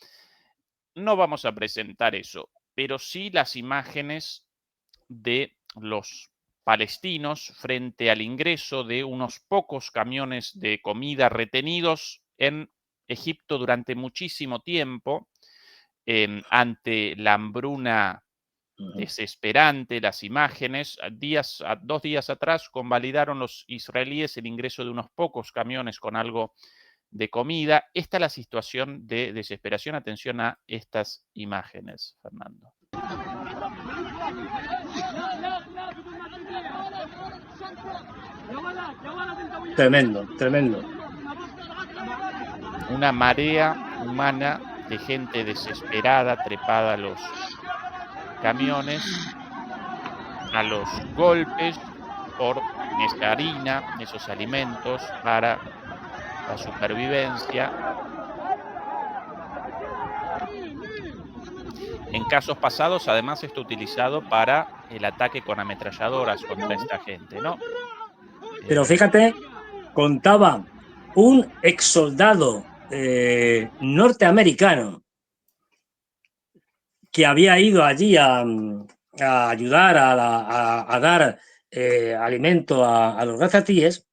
No vamos a presentar eso, pero sí las imágenes de los palestinos frente al ingreso de unos pocos camiones de comida retenidos en Egipto durante muchísimo tiempo, ante la hambruna desesperante. Las imágenes, 2 días atrás, convalidaron los israelíes el ingreso de unos pocos camiones con algo de comida. Esta es la situación de desesperación. Atención a estas imágenes, Fernando. Tremendo, tremendo. Una marea humana de gente desesperada, trepada a los camiones, a los golpes por esa harina, esos alimentos para la supervivencia. En casos pasados, además, esto utilizado para el ataque con ametralladoras contra esta gente, ¿no? Pero fíjate, contaba un exsoldado norteamericano que había ido allí a ayudar a dar alimento a los gazatíes,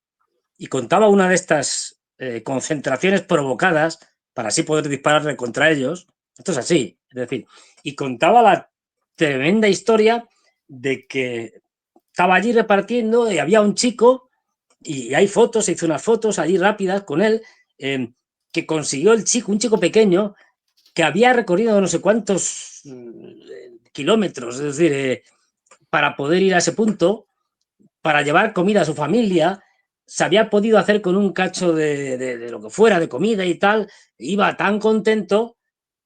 y contaba una de estas concentraciones provocadas para así poder dispararle contra ellos. Esto es así, es decir, y contaba la tremenda historia de que estaba allí repartiendo y había un chico, y hay fotos, se hizo unas fotos allí rápidas con él, que consiguió un chico pequeño, que había recorrido no sé cuántos kilómetros, es decir, para poder ir a ese punto, para llevar comida a su familia. Se había podido hacer con un cacho de lo que fuera, de comida y tal, iba tan contento,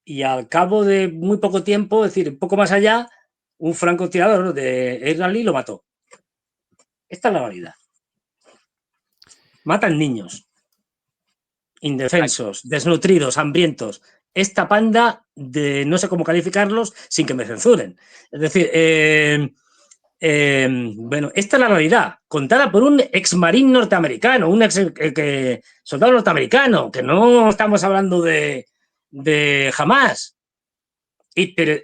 y al cabo de muy poco tiempo, es decir, un poco más allá, un francotirador de israelí lo mató. Esta es la realidad. Matan niños, indefensos, desnutridos, hambrientos. Esta panda de no sé cómo calificarlos sin que me censuren. Es decir, bueno, esta es la realidad, contada por un exmarín norteamericano, un soldado norteamericano, que no estamos hablando de Hamás. Pero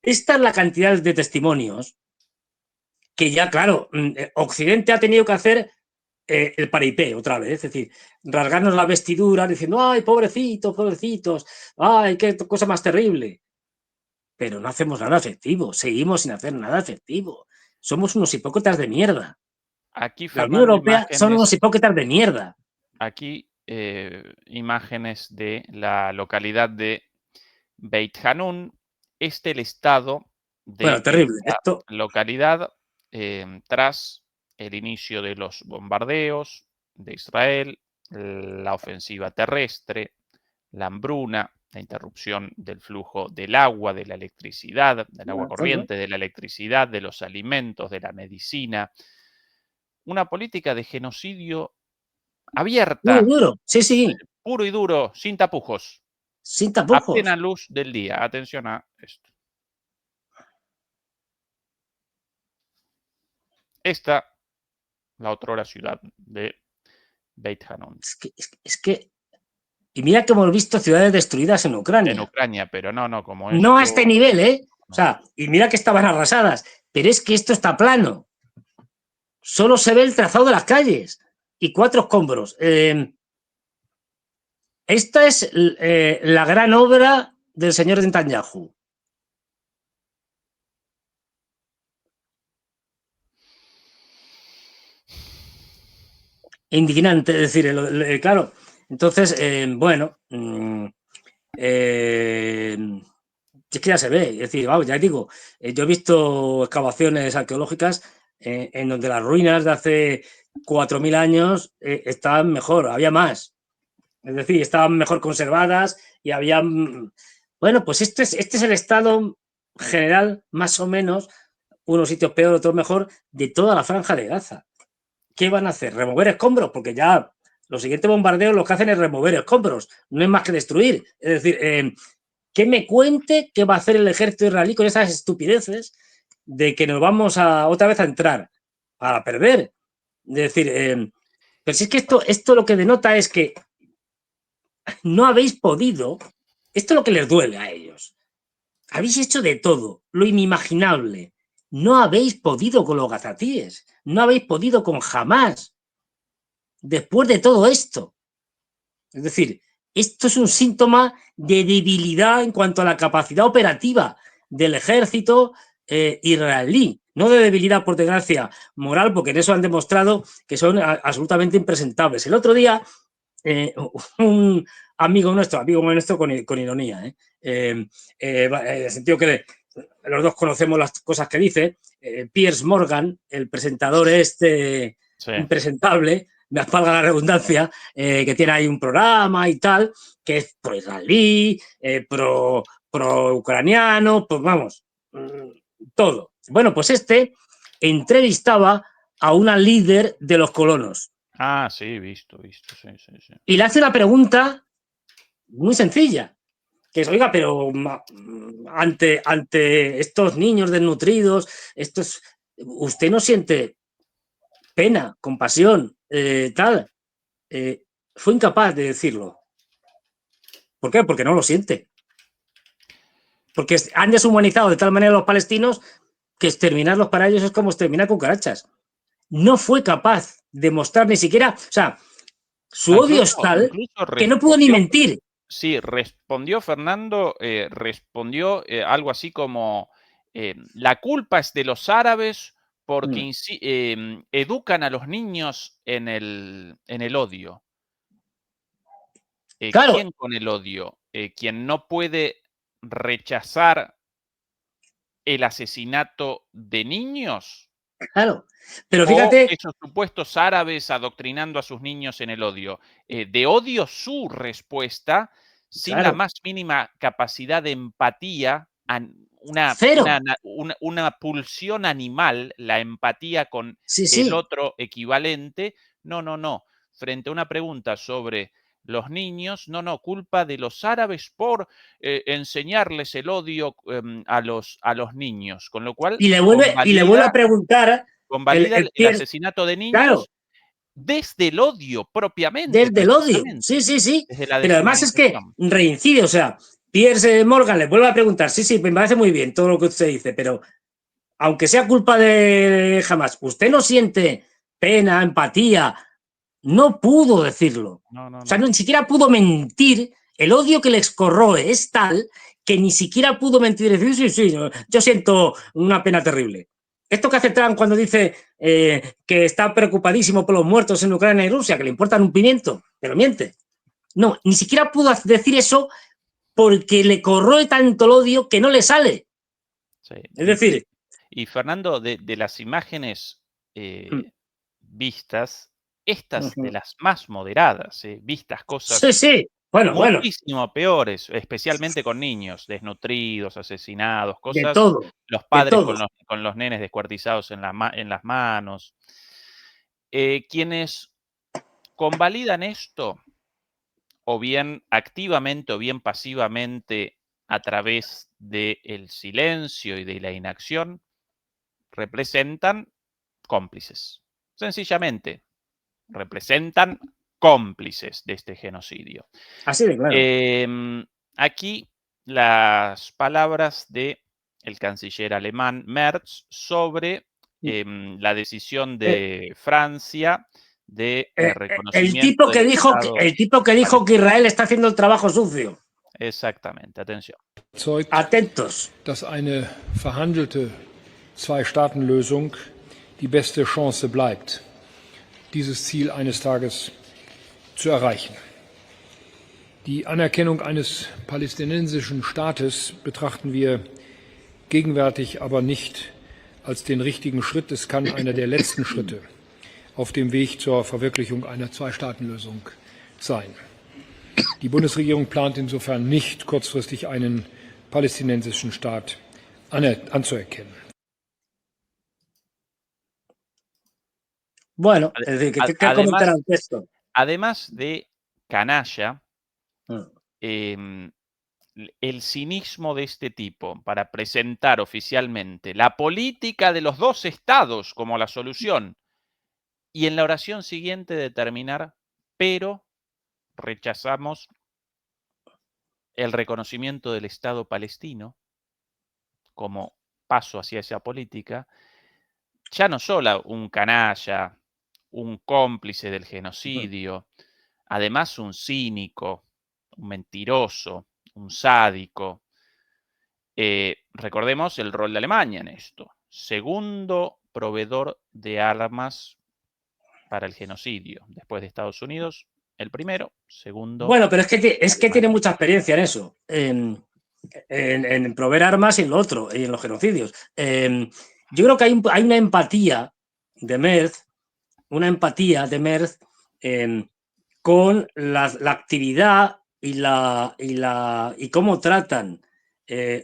esta es la cantidad de testimonios que ya, claro, Occidente ha tenido que hacer el paripé otra vez, es decir, rasgarnos la vestidura diciendo, ay, pobrecitos, pobrecitos, ay, qué cosa más terrible. Pero no hacemos nada efectivo, seguimos sin hacer nada efectivo. Somos unos hipócritas de mierda. Aquí, La Unión Fernando, Europea son unos hipócritas de mierda. aquí imágenes de la localidad de Beit Hanun. El estado Bueno, de terrible. esta Esto, localidad tras el inicio de los bombardeos de Israel, la ofensiva terrestre, la hambruna, la interrupción del flujo del agua, de la electricidad, del agua corriente, de la electricidad, de los alimentos, de la medicina. Una política de genocidio puro y abierta, duro. Sí, sí, puro y duro, sin tapujos, sin a tapujos. plena luz del día. Atención a esto. Esta, la otrora ciudad de Beit Hanun. Es que, y mira que hemos visto ciudades destruidas en En Ucrania. Ucrania, pero no como No a esto. este nivel, ¿eh? O No. sea, y mira que estaban arrasadas, pero es que esto está plano. Solo se ve el trazado de las calles y 4 escombros. Esta es la gran obra del señor Netanyahu. Indignante, es decir, claro. Entonces, bueno, es que ya se ve, es decir, vamos, ya digo, yo he visto excavaciones arqueológicas en donde las ruinas de hace 4.000 años estaban mejor, había más. Es decir, estaban mejor conservadas y había... Bueno, pues este es el estado general, más o menos, unos sitios peor, otros mejor, de toda la franja de Gaza. ¿Qué van a hacer? ¿Remover escombros? Porque ya los siguientes bombardeos lo que hacen es remover escombros, no es más que destruir. Es decir, que me cuente qué va a hacer el ejército israelí con esas estupideces de que nos vamos a otra vez a entrar, a perder. Es decir, pero si es que esto lo que denota es que no habéis podido, esto es lo que les duele a ellos. Habéis hecho de todo, lo inimaginable. No habéis podido con los gazatíes, no habéis podido con Hamás. Después de todo esto. Es decir, esto es un síntoma de debilidad en cuanto a la capacidad operativa del ejército israelí, no de debilidad, por desgracia, moral, porque en eso han demostrado que son absolutamente impresentables. El otro día, un amigo nuestro con ironía, en el sentido que los dos conocemos las cosas que dice, Piers Morgan, el presentador impresentable, me valga la redundancia, que tiene ahí un programa y tal, que es pro-israelí, pro-ucraniano, pues vamos, todo. Bueno, pues entrevistaba a una líder de los colonos. Ah, sí, visto, sí. Y le hace una pregunta muy sencilla, que es, oiga, pero ante estos niños desnutridos, ¿usted no siente pena, compasión, tal? Fue incapaz de decirlo. ¿Por qué? Porque no lo siente. Porque han deshumanizado de tal manera a los palestinos que exterminarlos para ellos es como exterminar cucarachas. No fue capaz de mostrar ni siquiera, o sea, su odio es tal que no pudo ni mentir. Sí, respondió Fernando, algo así como, la culpa es de los árabes porque educan a los niños en el odio. Claro. ¿Quién con el odio? ¿Quien no puede rechazar el asesinato de niños? Claro, pero fíjate... O esos supuestos árabes adoctrinando a sus niños en el odio. De odio su respuesta, sin la más mínima capacidad de empatía, una pulsión animal, la empatía con el otro equivalente. No. Frente a una pregunta sobre los niños, culpa de los árabes por enseñarles el odio a los niños. Con lo cual, y le vuelve a preguntar... Convalida el asesinato de niños, claro, desde el odio propiamente. Desde el odio, sí. Pero además es que reincide, o sea, Piers Morgan le vuelve a preguntar, sí, me parece muy bien todo lo que usted dice, pero aunque sea culpa de Hamás, ¿usted no siente pena, empatía No pudo decirlo. No, O sea, ni siquiera pudo mentir. El odio que les corroe es tal que ni siquiera pudo mentir y decir, sí, yo siento una pena terrible. Esto que hace Trump cuando dice que está preocupadísimo por los muertos en Ucrania y Rusia, que le importan un pimiento, pero miente. No, ni siquiera pudo decir eso porque le corroe tanto el odio que no le sale. Sí. Es decir... Y Fernando, de las imágenes vistas, estas de las más moderadas, vistas cosas Sí. Bueno. muchísimo peores, especialmente con niños desnutridos, asesinados, De cosas, todo. los padres todo. con los nenes descuartizados en las manos. Quienes convalidan esto, o bien activamente o bien pasivamente a través del silencio y de la inacción, representan cómplices. Sencillamente, representan cómplices de este genocidio. Así de claro. Aquí las palabras del canciller alemán Merz sobre la decisión de Francia de reconocimiento del Estado el tipo que dijo que Israel está haciendo el trabajo sucio. Exactamente, atención. Atentos. Dass eine verhandelte Zwei-Staaten-Lösung die beste Chance bleibt, dieses Ziel eines Tages zu erreichen. Die Anerkennung eines palästinensischen Staates betrachten wir gegenwärtig aber nicht als den richtigen Schritt. Es kann einer der letzten Schritte auf dem Weg zur Verwirklichung einer Zwei-Staaten-Lösung sein. Die Bundesregierung plant insofern nicht, kurzfristig einen palästinensischen Staat anzuerkennen. Bueno, es decir, ¿qué comentar ante esto? Además de canalla, el cinismo de este tipo para presentar oficialmente la política de los dos estados como la solución y en la oración siguiente determinar, pero rechazamos el reconocimiento del Estado palestino como paso hacia esa política, ya no solo un canalla, un cómplice del genocidio, además un cínico, un mentiroso, un sádico. Recordemos el rol de Alemania en esto. Segundo proveedor de armas para el genocidio. Después de Estados Unidos, el primero. Segundo. Bueno, pero es que tiene mucha experiencia en eso. En proveer armas y en lo otro, y en los genocidios. Yo creo que hay una empatía de Merz, con la actividad y cómo tratan el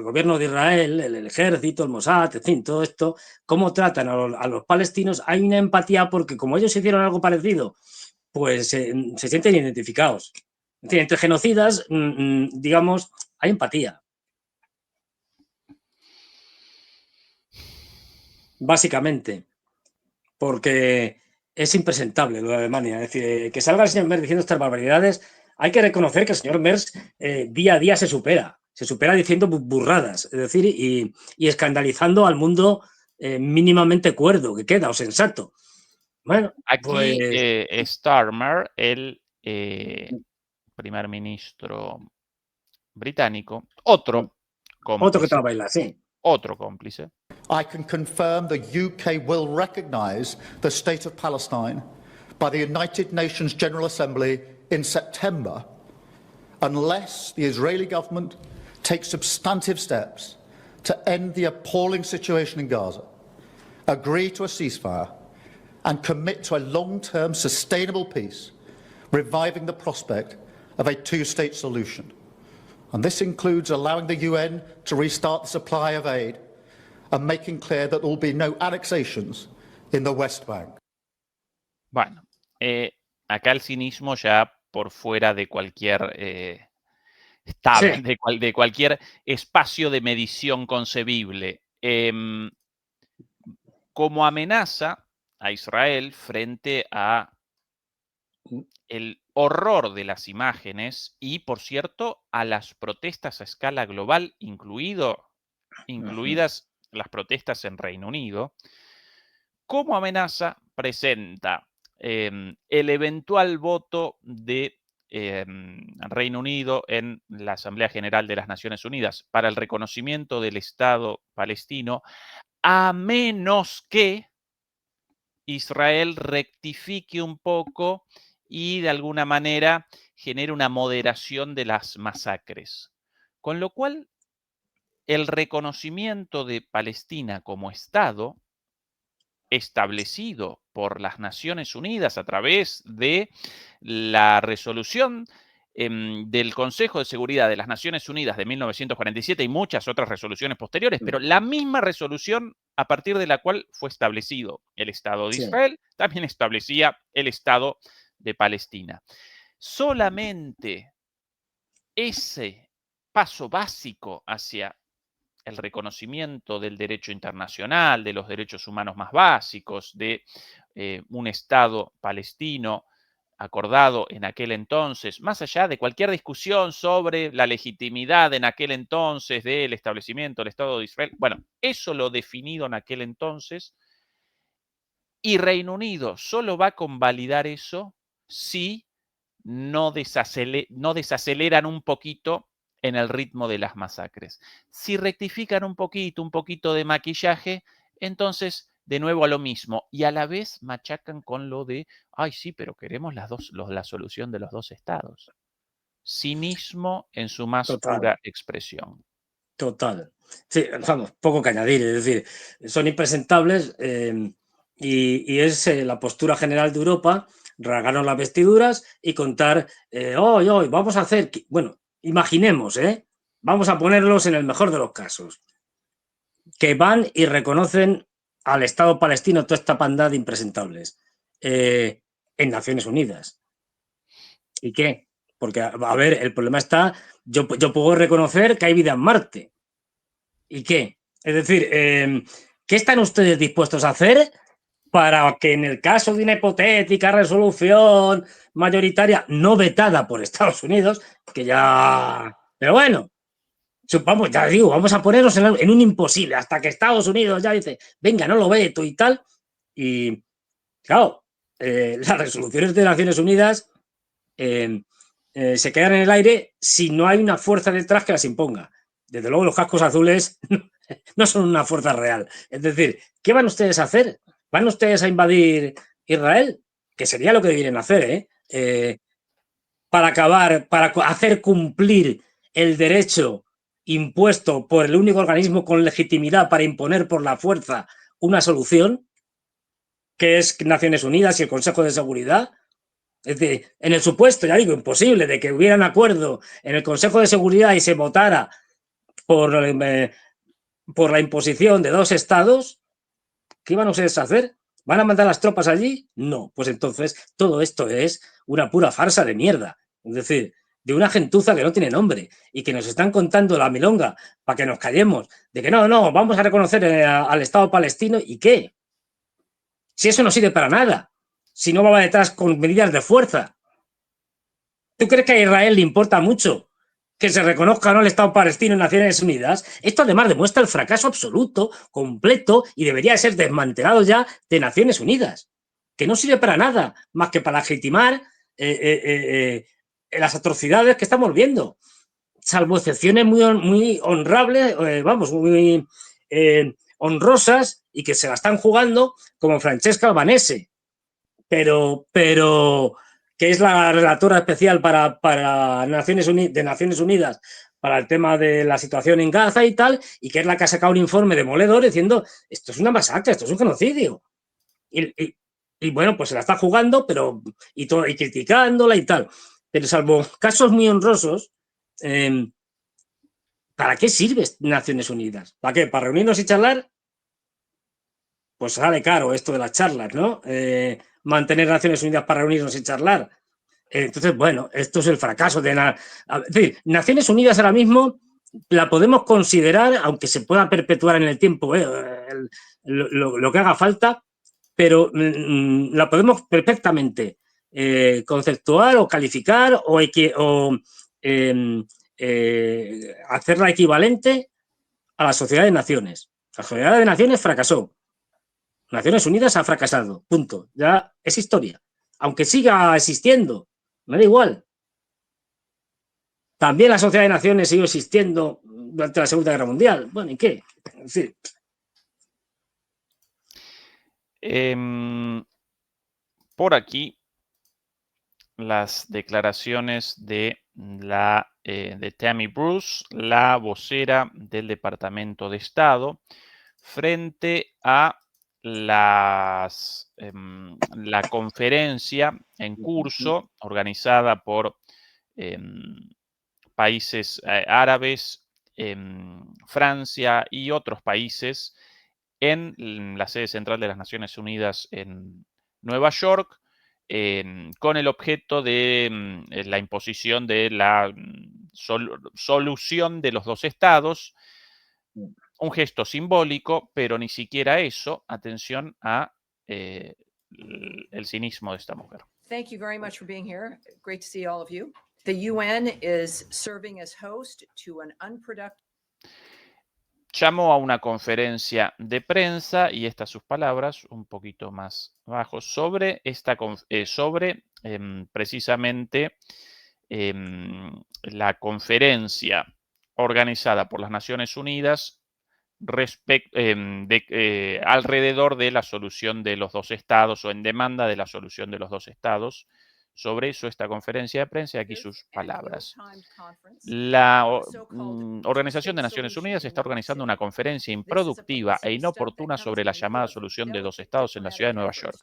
gobierno de Israel, el ejército, el Mossad, en fin, todo esto, cómo tratan a los palestinos. Hay una empatía porque como ellos hicieron algo parecido, pues se sienten identificados. Es decir, entre genocidas, digamos, hay empatía. Básicamente. Porque es impresentable lo de Alemania. Es decir, que salga el señor Merz diciendo estas barbaridades, hay que reconocer que el señor Merz día a día se supera diciendo burradas, es decir, y escandalizando al mundo mínimamente cuerdo que queda o sensato. Bueno, aquí pues... Starmer, el primer ministro británico, otro cómplice. Otro que te baila, sí. Otro cómplice. I can confirm the UK will recognise the State of Palestine by the United Nations General Assembly in September unless the Israeli government takes substantive steps to end the appalling situation in Gaza, agree to a ceasefire and commit to a long-term sustainable peace, reviving the prospect of a two-state solution. And this includes allowing the UN to restart the supply of aid and making clear that there will be no annexations in the West Bank. Bueno, acá el cinismo ya por fuera de cualquier tabla, sí, de cualquier espacio de medición concebible. Como amenaza a Israel frente a el horror de las imágenes y, por cierto, a las protestas a escala global, incluidas las protestas en Reino Unido, como amenaza presenta el eventual voto de Reino Unido en la Asamblea General de las Naciones Unidas para el reconocimiento del Estado palestino, a menos que Israel rectifique un poco y de alguna manera genere una moderación de las masacres. Con lo cual, el reconocimiento de Palestina como Estado establecido por las Naciones Unidas a través de la resolución del Consejo de Seguridad de las Naciones Unidas de 1947 y muchas otras resoluciones posteriores, pero la misma resolución a partir de la cual fue establecido el Estado de Israel, también establecía el Estado de Palestina. Solamente ese paso básico hacia el reconocimiento del derecho internacional, de los derechos humanos más básicos, de un Estado palestino acordado en aquel entonces, más allá de cualquier discusión sobre la legitimidad en aquel entonces del establecimiento del Estado de Israel, bueno, eso lo definido en aquel entonces, y Reino Unido solo va a convalidar eso si no desaceleran un poquito en el ritmo de las masacres. Si rectifican un poquito de maquillaje, entonces de nuevo a lo mismo. Y a la vez machacan con lo de, ay sí, pero queremos la solución de los dos estados. Cinismo en su más pura expresión. Total. Sí, vamos, poco que añadir. Es decir, son impresentables y es la postura general de Europa, rasgarnos las vestiduras y contar, hoy, vamos a hacer, bueno, imaginemos, vamos a ponerlos en el mejor de los casos, que van y reconocen al Estado palestino toda esta pandada de impresentables en Naciones Unidas. ¿Y qué? Porque, a ver, el problema está, yo puedo reconocer que hay vida en Marte. ¿Y qué? Es decir, ¿qué están ustedes dispuestos a hacer para que en el caso de una hipotética resolución mayoritaria no vetada por Estados Unidos, que ya... Pero bueno, vamos, ya digo, vamos a ponernos en un imposible hasta que Estados Unidos ya dice, venga, no lo veto y tal. Y, claro, las resoluciones de Naciones Unidas se quedan en el aire si no hay una fuerza detrás que las imponga. Desde luego los cascos azules no son una fuerza real. Es decir, ¿qué van ustedes a hacer? ¿Van ustedes a invadir Israel? Que sería lo que deberían hacer, para acabar, para hacer cumplir el derecho impuesto por el único organismo con legitimidad para imponer por la fuerza una solución, que es Naciones Unidas y el Consejo de Seguridad. Es decir, en el supuesto, ya digo, imposible de que hubiera un acuerdo en el Consejo de Seguridad y se votara por la imposición de dos estados, ¿qué van ustedes a hacer? ¿Van a mandar las tropas allí? No, pues entonces todo esto es una pura farsa de mierda. Es decir, de una gentuza que no tiene nombre y que nos están contando la milonga para que nos callemos, de que no, vamos a reconocer al Estado palestino. ¿Y qué? Si eso no sirve para nada, si no va detrás con medidas de fuerza. ¿Tú crees que a Israel le importa mucho que se reconozca o no el Estado palestino en Naciones Unidas? Esto además demuestra el fracaso absoluto, completo, y debería ser desmantelado ya de Naciones Unidas, que no sirve para nada, más que para legitimar las atrocidades que estamos viendo, salvo excepciones muy honrables, muy honrosas, y que se la están jugando, como Francesca Albanese, pero que es la relatora especial para Naciones Unidas para el tema de la situación en Gaza y tal, y que es la que ha sacado un informe demoledor diciendo, esto es una masacre, esto es un genocidio. Y bueno, pues se la está jugando, y criticándola y tal. Pero salvo casos muy honrosos, ¿para qué sirve Naciones Unidas? ¿Para qué? ¿Para reunirnos y charlar? Pues sale caro esto de las charlas, ¿no? Mantener Naciones Unidas para reunirnos y charlar. Entonces, bueno, esto es el fracaso de... Es decir, Naciones Unidas ahora mismo la podemos considerar, aunque se pueda perpetuar en el tiempo lo que haga falta, pero la podemos perfectamente conceptuar o calificar o hacerla equivalente a la Sociedad de Naciones. La Sociedad de Naciones fracasó. Naciones Unidas ha fracasado, punto. Ya es historia. aunque siga existiendo, me da igual. También la Sociedad de Naciones siguió existiendo durante la Segunda Guerra Mundial. Bueno, ¿y qué? Es decir, por aquí, las declaraciones de Tammy Bruce, la vocera del Departamento de Estado, frente a la conferencia en curso organizada por países árabes, Francia y otros países en la sede central de las Naciones Unidas en Nueva York, con el objeto de la imposición de la solución de los dos estados. Un gesto simbólico, pero ni siquiera eso. Atención a el cinismo de esta mujer. Thank you very much for being here. Great to see all of you. The UN is serving as host to an unproductive. Llamó a una conferencia de prensa, y estas sus palabras, un poquito más abajo, sobre precisamente la conferencia organizada por las Naciones Unidas alrededor de la solución de los dos estados, o en demanda de la solución de los dos estados. Sobre eso, esta conferencia de prensa, aquí sus palabras. La Organización de Naciones Unidas está organizando una conferencia improductiva e inoportuna sobre la llamada solución de dos estados en la ciudad de Nueva York.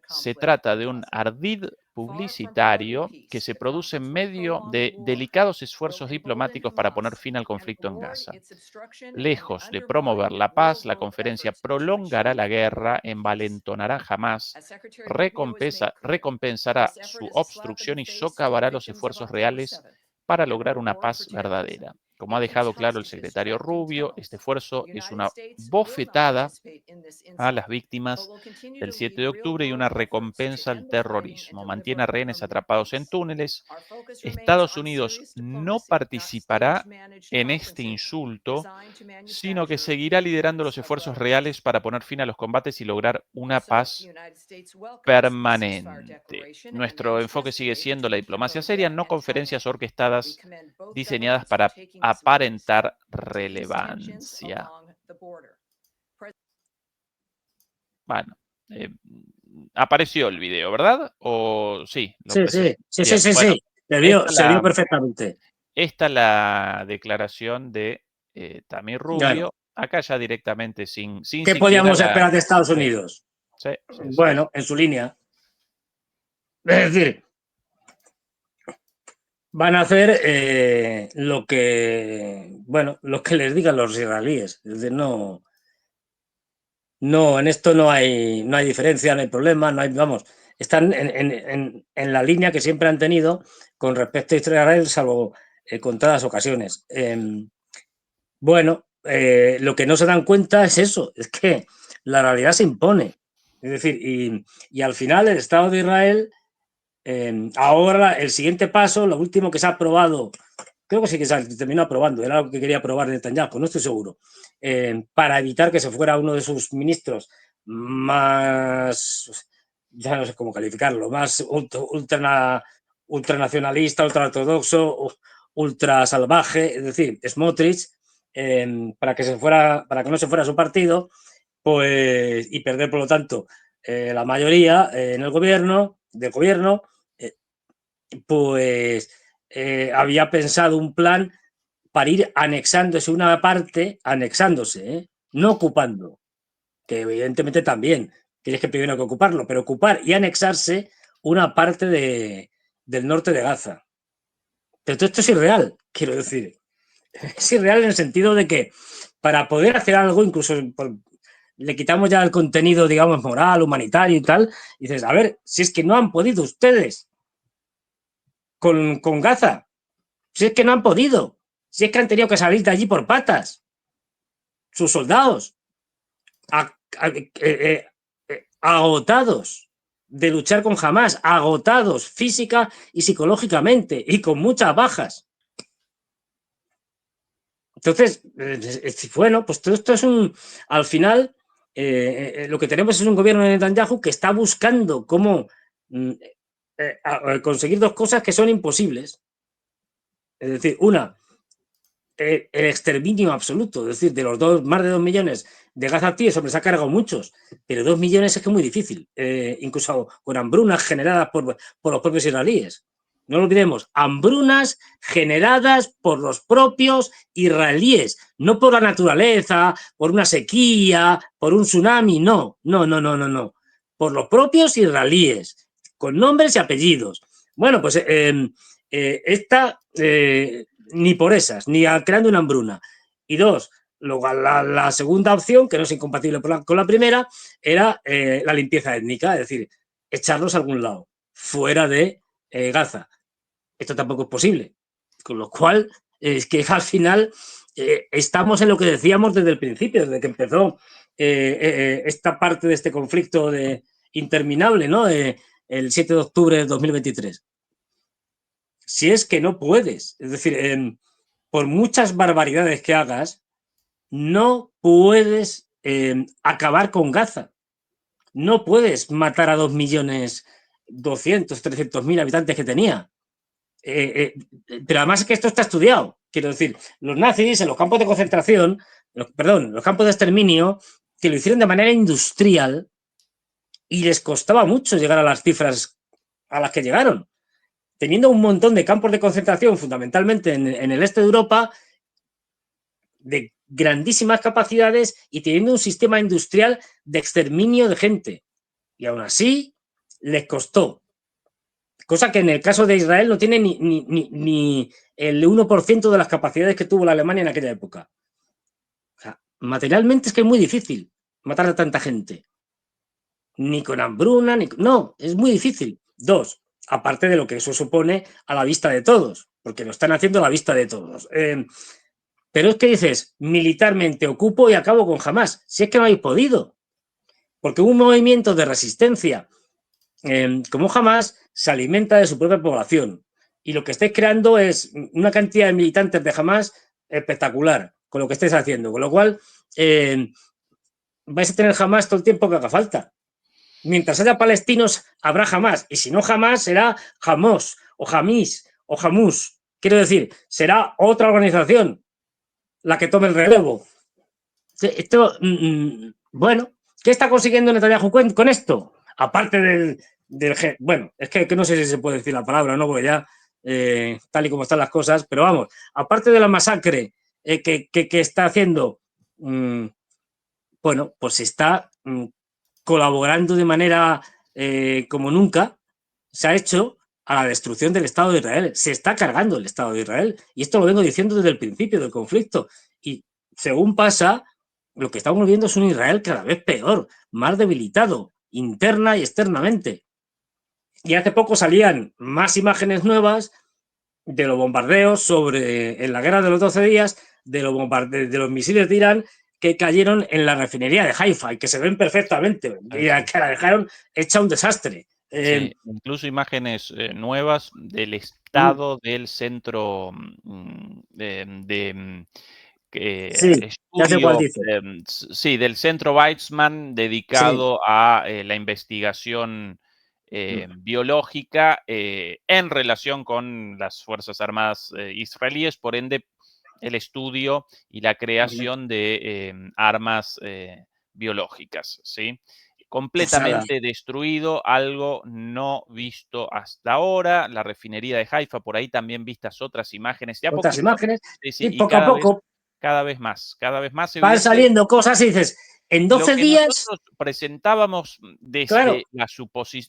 Se trata de un ardid publicitario que se produce en medio de delicados esfuerzos diplomáticos para poner fin al conflicto en Gaza. Lejos de promover la paz, la conferencia prolongará la guerra, envalentonará a Hamás, recompensará su obstrucción y socavará los esfuerzos reales para lograr una paz verdadera. Como ha dejado claro el secretario Rubio, este esfuerzo es una bofetada a las víctimas del 7 de octubre y una recompensa al terrorismo. Mantiene a rehenes atrapados en túneles. Estados Unidos no participará en este insulto, sino que seguirá liderando los esfuerzos reales para poner fin a los combates y lograr una paz permanente. Nuestro enfoque sigue siendo la diplomacia seria, no conferencias orquestadas diseñadas para aparentar relevancia. Bueno, apareció el video, ¿verdad? ¿O sí? Sí. Bueno, se vio perfectamente. Esta es la declaración de Tammy Rubio. Claro. Acá ya directamente sin ¿Qué podíamos esperar de Estados Unidos? Sí. Bueno, en su línea. Es decir, van a hacer lo que les digan los israelíes. Es decir, no, en esto no hay diferencia, no hay problema, están en la línea que siempre han tenido con respecto a Israel, salvo contadas ocasiones. Lo que no se dan cuenta es eso, es que la realidad se impone. Es decir, y al final el Estado de Israel, ahora el siguiente paso, lo último que se ha aprobado, creo que sí que se terminó aprobando, era algo que quería aprobar Netanyahu, no estoy seguro, para evitar que se fuera uno de sus ministros más, ya no sé cómo calificarlo, más ultranacionalista, ultraortodoxo, ultra salvaje, es decir, Smotrich, para que no se fuera su partido, pues, y perder por lo tanto la mayoría en el gobierno, había pensado un plan para ir anexándose una parte, no ocupando, que evidentemente también tienes que primero que ocuparlo, pero ocupar y anexarse una parte del norte de Gaza. Pero todo esto es irreal, quiero decir. Es irreal en el sentido de que para poder hacer algo, incluso le quitamos ya el contenido, digamos, moral, humanitario y tal, y dices, a ver, si es que no han podido ustedes con Gaza, si es que no han podido, si es que han tenido que salir de allí por patas, sus soldados, agotados de luchar con Hamás, agotados física y psicológicamente y con muchas bajas. Entonces, bueno, pues todo esto es al final, lo que tenemos es un gobierno de Netanyahu que está buscando cómo a conseguir dos cosas que son imposibles. Es decir, una, el exterminio absoluto, es decir, de los más de 2 millones de gazatíes, hombre, se ha cargado muchos, pero 2 millones es que es muy difícil, incluso con hambrunas generadas por los propios israelíes. No lo olvidemos, hambrunas generadas por los propios israelíes, no por la naturaleza, por una sequía, por un tsunami, no, por los propios israelíes, con nombres y apellidos. Bueno, pues ni por esas, ni creando una hambruna. Y dos, luego la segunda opción, que no es incompatible con la primera, era la limpieza étnica, es decir, echarlos a algún lado, fuera de Gaza. Esto tampoco es posible. Con lo cual, es que al final estamos en lo que decíamos desde el principio, desde que empezó esta parte de este conflicto interminable, ¿no? El 7 de octubre de 2023. Si es que no puedes, es decir, por muchas barbaridades que hagas, no puedes acabar con Gaza. No puedes matar a 2.200.000, 300.000 habitantes que tenía. Pero además es que esto está estudiado. Quiero decir, los nazis en los campos de concentración, los campos de exterminio, que lo hicieron de manera industrial y les costaba mucho llegar a las cifras a las que llegaron, teniendo un montón de campos de concentración, fundamentalmente en el este de Europa, de grandísimas capacidades y teniendo un sistema industrial de exterminio de gente. Y aún así, les costó. Cosa que en el caso de Israel no tiene ni el 1% de las capacidades que tuvo la Alemania en aquella época. O sea, materialmente es que es muy difícil matar a tanta gente. Ni con hambruna, no, es muy difícil. Dos, aparte de lo que eso supone a la vista de todos, porque lo están haciendo a la vista de todos. Pero es que dices, militarmente ocupo y acabo con Hamás. Si es que no habéis podido. Porque un movimiento de resistencia como Hamás se alimenta de su propia población. Y lo que estáis creando es una cantidad de militantes de Hamás espectacular con lo que estáis haciendo. Con lo cual, vais a tener Hamás todo el tiempo que haga falta. Mientras haya palestinos, habrá Hamás. Y si no Hamás, será Hamas o Hamis o Hamus. Quiero decir, será otra organización la que tome el relevo. Esto, bueno, ¿qué está consiguiendo Netanyahu con esto? Aparte del bueno, es que no sé si se puede decir la palabra, ¿no? Porque ya, tal y como están las cosas, pero vamos, aparte de la masacre que está haciendo, bueno, pues está colaborando de manera como nunca se ha hecho a la destrucción del Estado de Israel. Se está cargando el Estado de Israel. Y esto lo vengo diciendo desde el principio del conflicto. Y según pasa, lo que estamos viendo es un Israel cada vez peor, más debilitado, interna y externamente. Y hace poco salían más imágenes nuevas de los bombardeos en la guerra de los 12 días, de los misiles de Irán que cayeron en la refinería de Haifa y que se ven perfectamente, y que la dejaron hecha un desastre. Sí, incluso imágenes nuevas del estado del centro estudio, sí, del centro Weizmann dedicado a la investigación biológica en relación con las Fuerzas Armadas israelíes, por ende el estudio y la creación de armas biológicas, ¿sí? Completamente destruido, algo no visto hasta ahora. La refinería de Haifa, por ahí también vistas otras imágenes. Y poco a poco cada vez más. Van saliendo cosas y dices, en 12 días... Nosotros presentábamos desde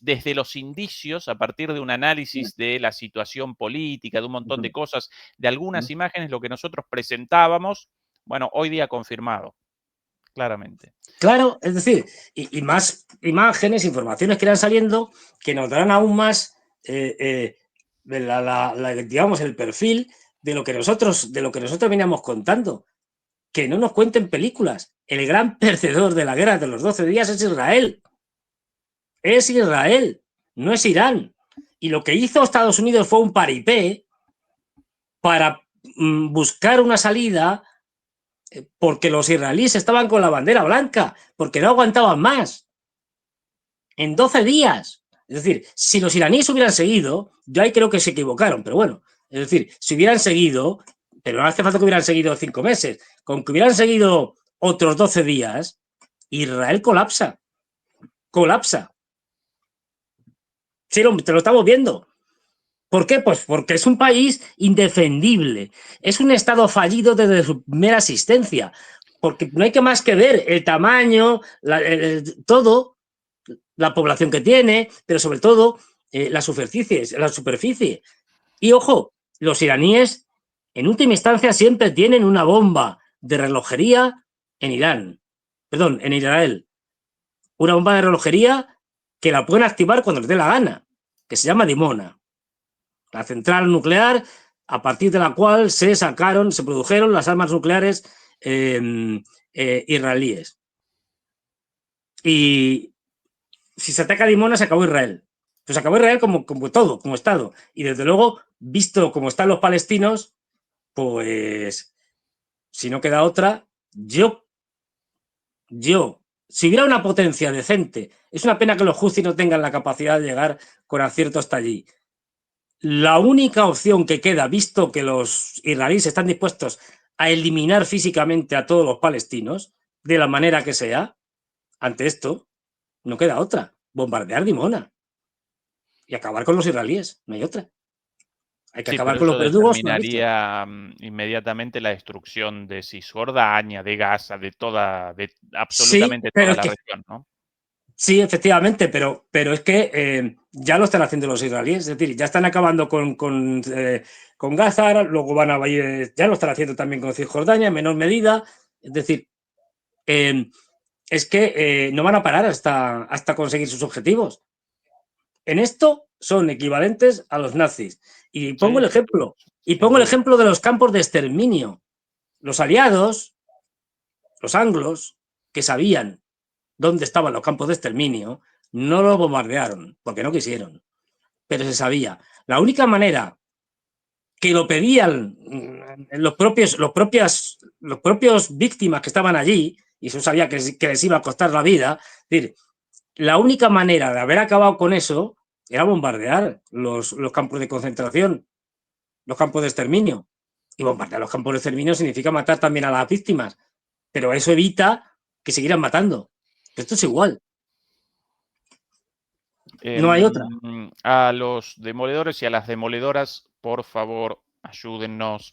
desde los indicios, a partir de un análisis de la situación política, de un montón de cosas, de algunas imágenes, lo que nosotros presentábamos, bueno, hoy día confirmado. Claramente. Claro, es decir, y más imágenes, informaciones que irán saliendo que nos darán aún más, digamos, el perfil de lo que nosotros veníamos contando. Que no nos cuenten películas. El gran perdedor de la guerra de los 12 días es Israel. Es Israel, no es Irán. Y lo que hizo Estados Unidos fue un paripé para buscar una salida, porque los israelíes estaban con la bandera blanca, porque no aguantaban más. En 12 días. Es decir, si los iraníes hubieran seguido, yo ahí creo que se equivocaron, pero bueno, es decir, si hubieran seguido, pero no hace falta que hubieran seguido 5 meses, con que hubieran seguido otros 12 días, Israel colapsa. Colapsa. Sí, te lo estamos viendo. ¿Por qué? Pues porque es un país indefendible. Es un Estado fallido desde su primera existencia. Porque no hay que más que ver el tamaño, todo, la población que tiene, pero sobre todo la superficie. Y ojo, los iraníes, en última instancia, siempre tienen una bomba de relojería en Irán. Perdón, en Israel. Una bomba de relojería que la pueden activar cuando les dé la gana, que se llama Dimona. La central nuclear a partir de la cual se produjeron las armas nucleares israelíes. Y si se ataca Dimona, se acabó Israel. Pues se acabó Israel como todo, como Estado. Y desde luego, visto cómo están los palestinos, pues si no queda otra, yo, si hubiera una potencia decente, es una pena que los Houthis no tengan la capacidad de llegar con acierto hasta allí. La única opción que queda, visto que los israelíes están dispuestos a eliminar físicamente a todos los palestinos, de la manera que sea, ante esto, no queda otra. Bombardear Dimona y acabar con los israelíes. No hay otra. Hay que Sí, acabar pero con los eso verdugos. Una vez. determinaría inmediatamente la destrucción de Cisjordania, de Gaza, de Sí, absolutamente pero toda es la que región, ¿no? sí, efectivamente, pero es que ya lo están haciendo los israelíes, es decir, ya están acabando con Gaza, luego van a ir, ya lo están haciendo también con Cisjordania en menor medida, es decir, es que no van a parar hasta conseguir sus objetivos. En esto son equivalentes a los nazis. Y pongo Sí, el sin duda, ejemplo, sin duda. de los campos de exterminio. Los aliados, los anglos, que sabían dónde estaban los campos de exterminio, no los bombardearon, porque no quisieron, pero se sabía. La única manera que lo pedían los propios víctimas que estaban allí, y eso sabía que les iba a costar la vida, es decir, la única manera de haber acabado con eso era bombardear los campos de concentración, los campos de exterminio. Y bombardear los campos de exterminio significa matar también a las víctimas, pero eso evita que siguieran matando. Esto es igual. No hay otra. A los demoledores y a las demoledoras, por favor, ayúdennos.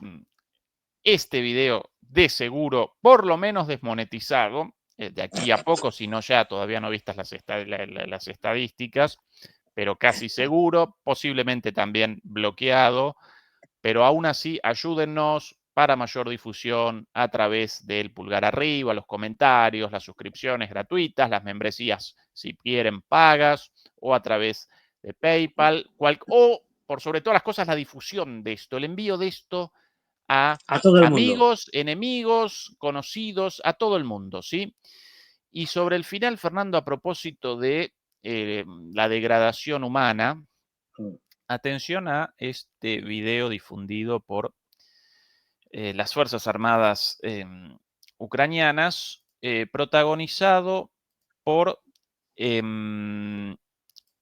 Este video de seguro, por lo menos desmonetizado, de aquí a poco, si no ya todavía no vistas las estadísticas, pero casi seguro, posiblemente también bloqueado, pero aún así ayúdennos para mayor difusión a través del pulgar arriba, los comentarios, las suscripciones gratuitas, las membresías si quieren pagas o a través de PayPal o por sobre todas las cosas la difusión de esto, el envío de esto a todo el mundo. amigos, enemigos, conocidos, a todo el mundo, ¿sí? Y sobre el final, Fernando, a propósito de la degradación humana, atención a este video difundido por las Fuerzas Armadas ucranianas, protagonizado por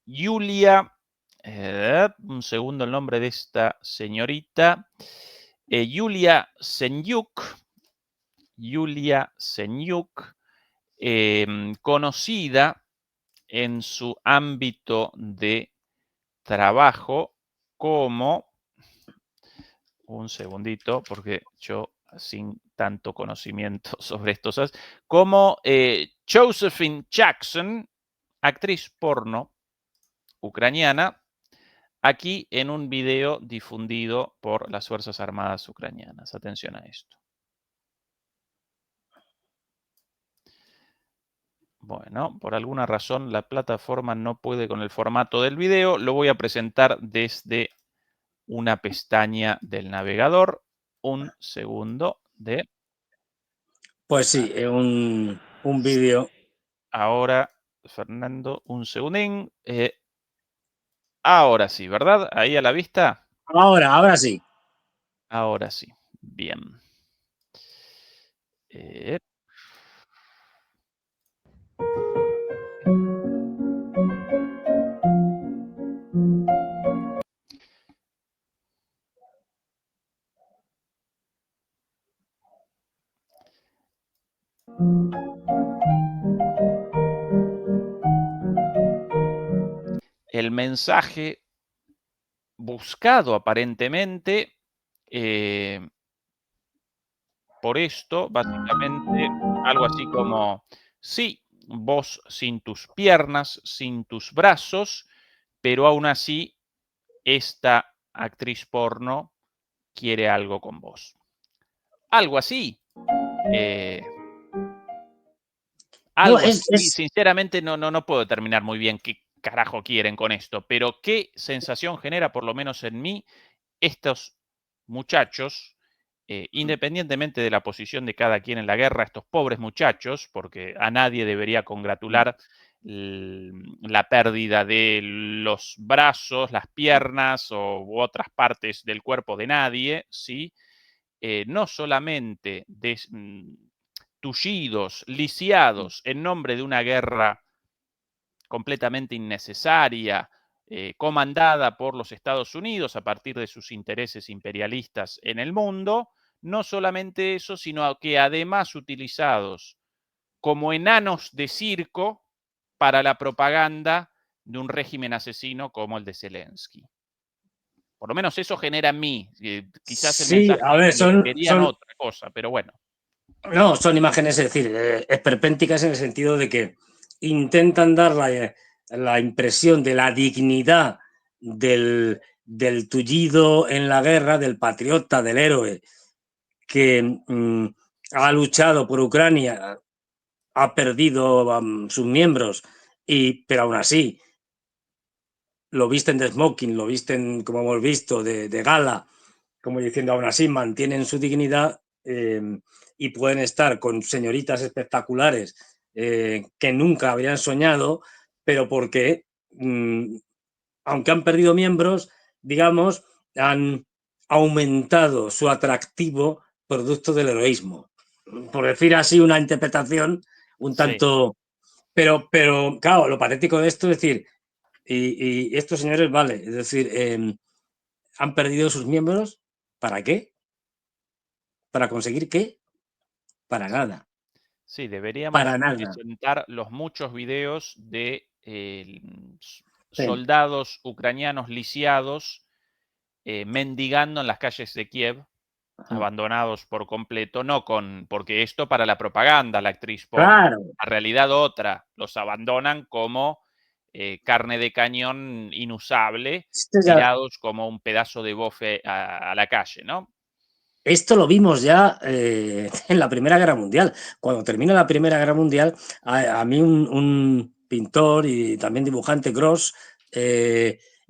Yulia, un segundo el nombre de esta señorita, Yulia Senyuk, conocida en su ámbito de trabajo como, un segundito, porque yo sin tanto conocimiento sobre esto, ¿sabes? Como Josephine Jackson, actriz porno ucraniana, aquí en un video difundido por las Fuerzas Armadas ucranianas. Atención a esto. Bueno, por alguna razón la plataforma no puede con el formato del video. Lo voy a presentar desde una pestaña del navegador. Un segundo de... Pues sí, un vídeo. Ahora, Fernando, un segundín. Ahora sí, ¿verdad? Ahí a la vista. Ahora sí. Ahora sí. Bien. El mensaje buscado aparentemente por esto, básicamente, algo así como, sí, vos sin tus piernas, sin tus brazos, pero aún así esta actriz porno quiere algo con vos. Algo así. No, Algo así, es sinceramente no puedo determinar muy bien qué carajo quieren con esto, pero qué sensación genera, por lo menos en mí, estos muchachos, independientemente de la posición de cada quien en la guerra, estos pobres muchachos, porque a nadie debería congratular la pérdida de los brazos, las piernas u otras partes del cuerpo de nadie, ¿sí? No solamente tullidos, lisiados en nombre de una guerra completamente innecesaria, comandada por los Estados Unidos a partir de sus intereses imperialistas en el mundo. No solamente eso, sino que además utilizados como enanos de circo para la propaganda de un régimen asesino como el de Zelensky. Por lo menos eso genera en mí. Quizás el sí, mensaje a ver, querían otra cosa, pero bueno. no, son imágenes, es decir, esperpénticas en el sentido de que intentan dar la impresión de la dignidad del tullido en la guerra, del patriota, del héroe que ha luchado por Ucrania, ha perdido sus miembros, pero aún así lo visten de smoking, lo visten, como hemos visto, de gala, como diciendo, aún así mantienen su dignidad y pueden estar con señoritas espectaculares que nunca habrían soñado, pero porque, aunque han perdido miembros, digamos, han aumentado su atractivo producto del heroísmo. Por decir así, una interpretación un Sí. tanto... Pero claro, lo patético de esto es decir, y estos señores, vale, es decir, han perdido sus miembros, ¿para qué? ¿Para conseguir qué? Para nada. Sí, deberíamos Para nada. presentar los muchos videos de Sí. soldados ucranianos lisiados mendigando en las calles de Kiev, abandonados por completo, porque esto para la propaganda, la actriz porno. Claro. La realidad otra, los abandonan como carne de cañón inusable, tirados como un pedazo de bofe a la calle, ¿no? Esto lo vimos ya en la Primera Guerra Mundial. Cuando termina la Primera Guerra Mundial, a mí un pintor y también dibujante, Gross,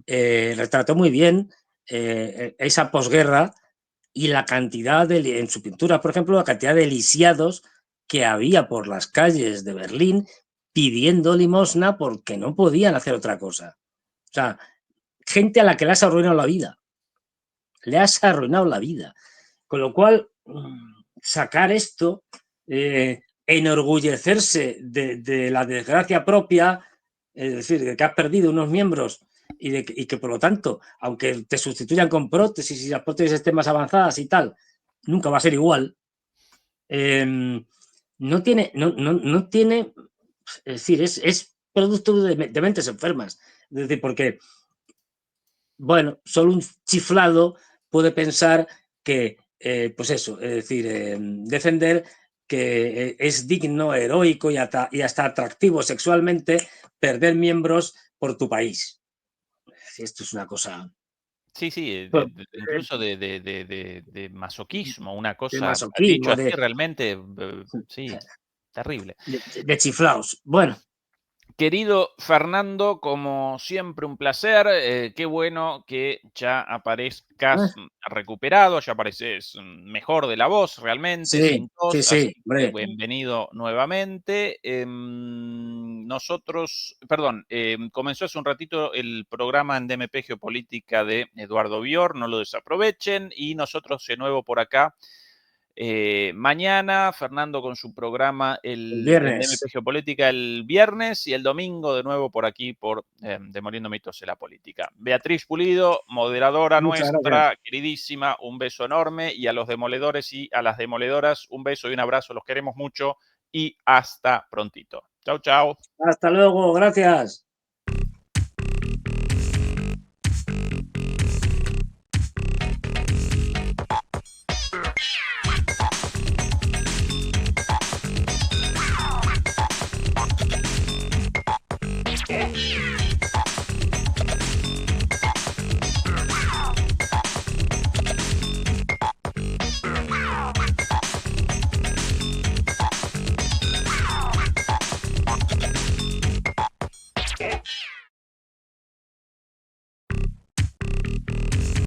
retrató muy bien esa posguerra y la cantidad en su pintura, por ejemplo, la cantidad de lisiados que había por las calles de Berlín pidiendo limosna porque no podían hacer otra cosa. O sea, gente a la que le has arruinado la vida. Le has arruinado la vida. Con lo cual, sacar esto, enorgullecerse de la desgracia propia, es decir, de que has perdido unos miembros y que por lo tanto, aunque te sustituyan con prótesis y las prótesis estén más avanzadas y tal, nunca va a ser igual. No tiene, es decir, es producto de mentes enfermas. Es decir, porque, bueno, solo un chiflado puede pensar que, pues eso, es decir, defender que es digno, heroico y hasta atractivo sexualmente perder miembros por tu país. Esto es una cosa... Sí, sí, incluso de masoquismo, una De cosa, dicho masoquismo, así realmente, sí, terrible. de chiflaos. Bueno. Querido Fernando, como siempre un placer, qué bueno que ya aparezcas recuperado, ya apareces mejor de la voz realmente, Sí, sin tos, sí, así que hombre. bienvenido nuevamente. Comenzó hace un ratito el programa en DMP Geopolítica de Eduardo Bior, no lo desaprovechen, y nosotros de nuevo por acá. Mañana, Fernando con su programa en DMP Geopolítica el viernes y el domingo de nuevo por aquí por Demoliendo Mitos en la Política. Beatriz Pulido, moderadora nuestra, queridísima, un beso enorme y a los demoledores y a las demoledoras un beso y un abrazo, los queremos mucho. y hasta prontito. Chao, chao. Hasta luego, gracias.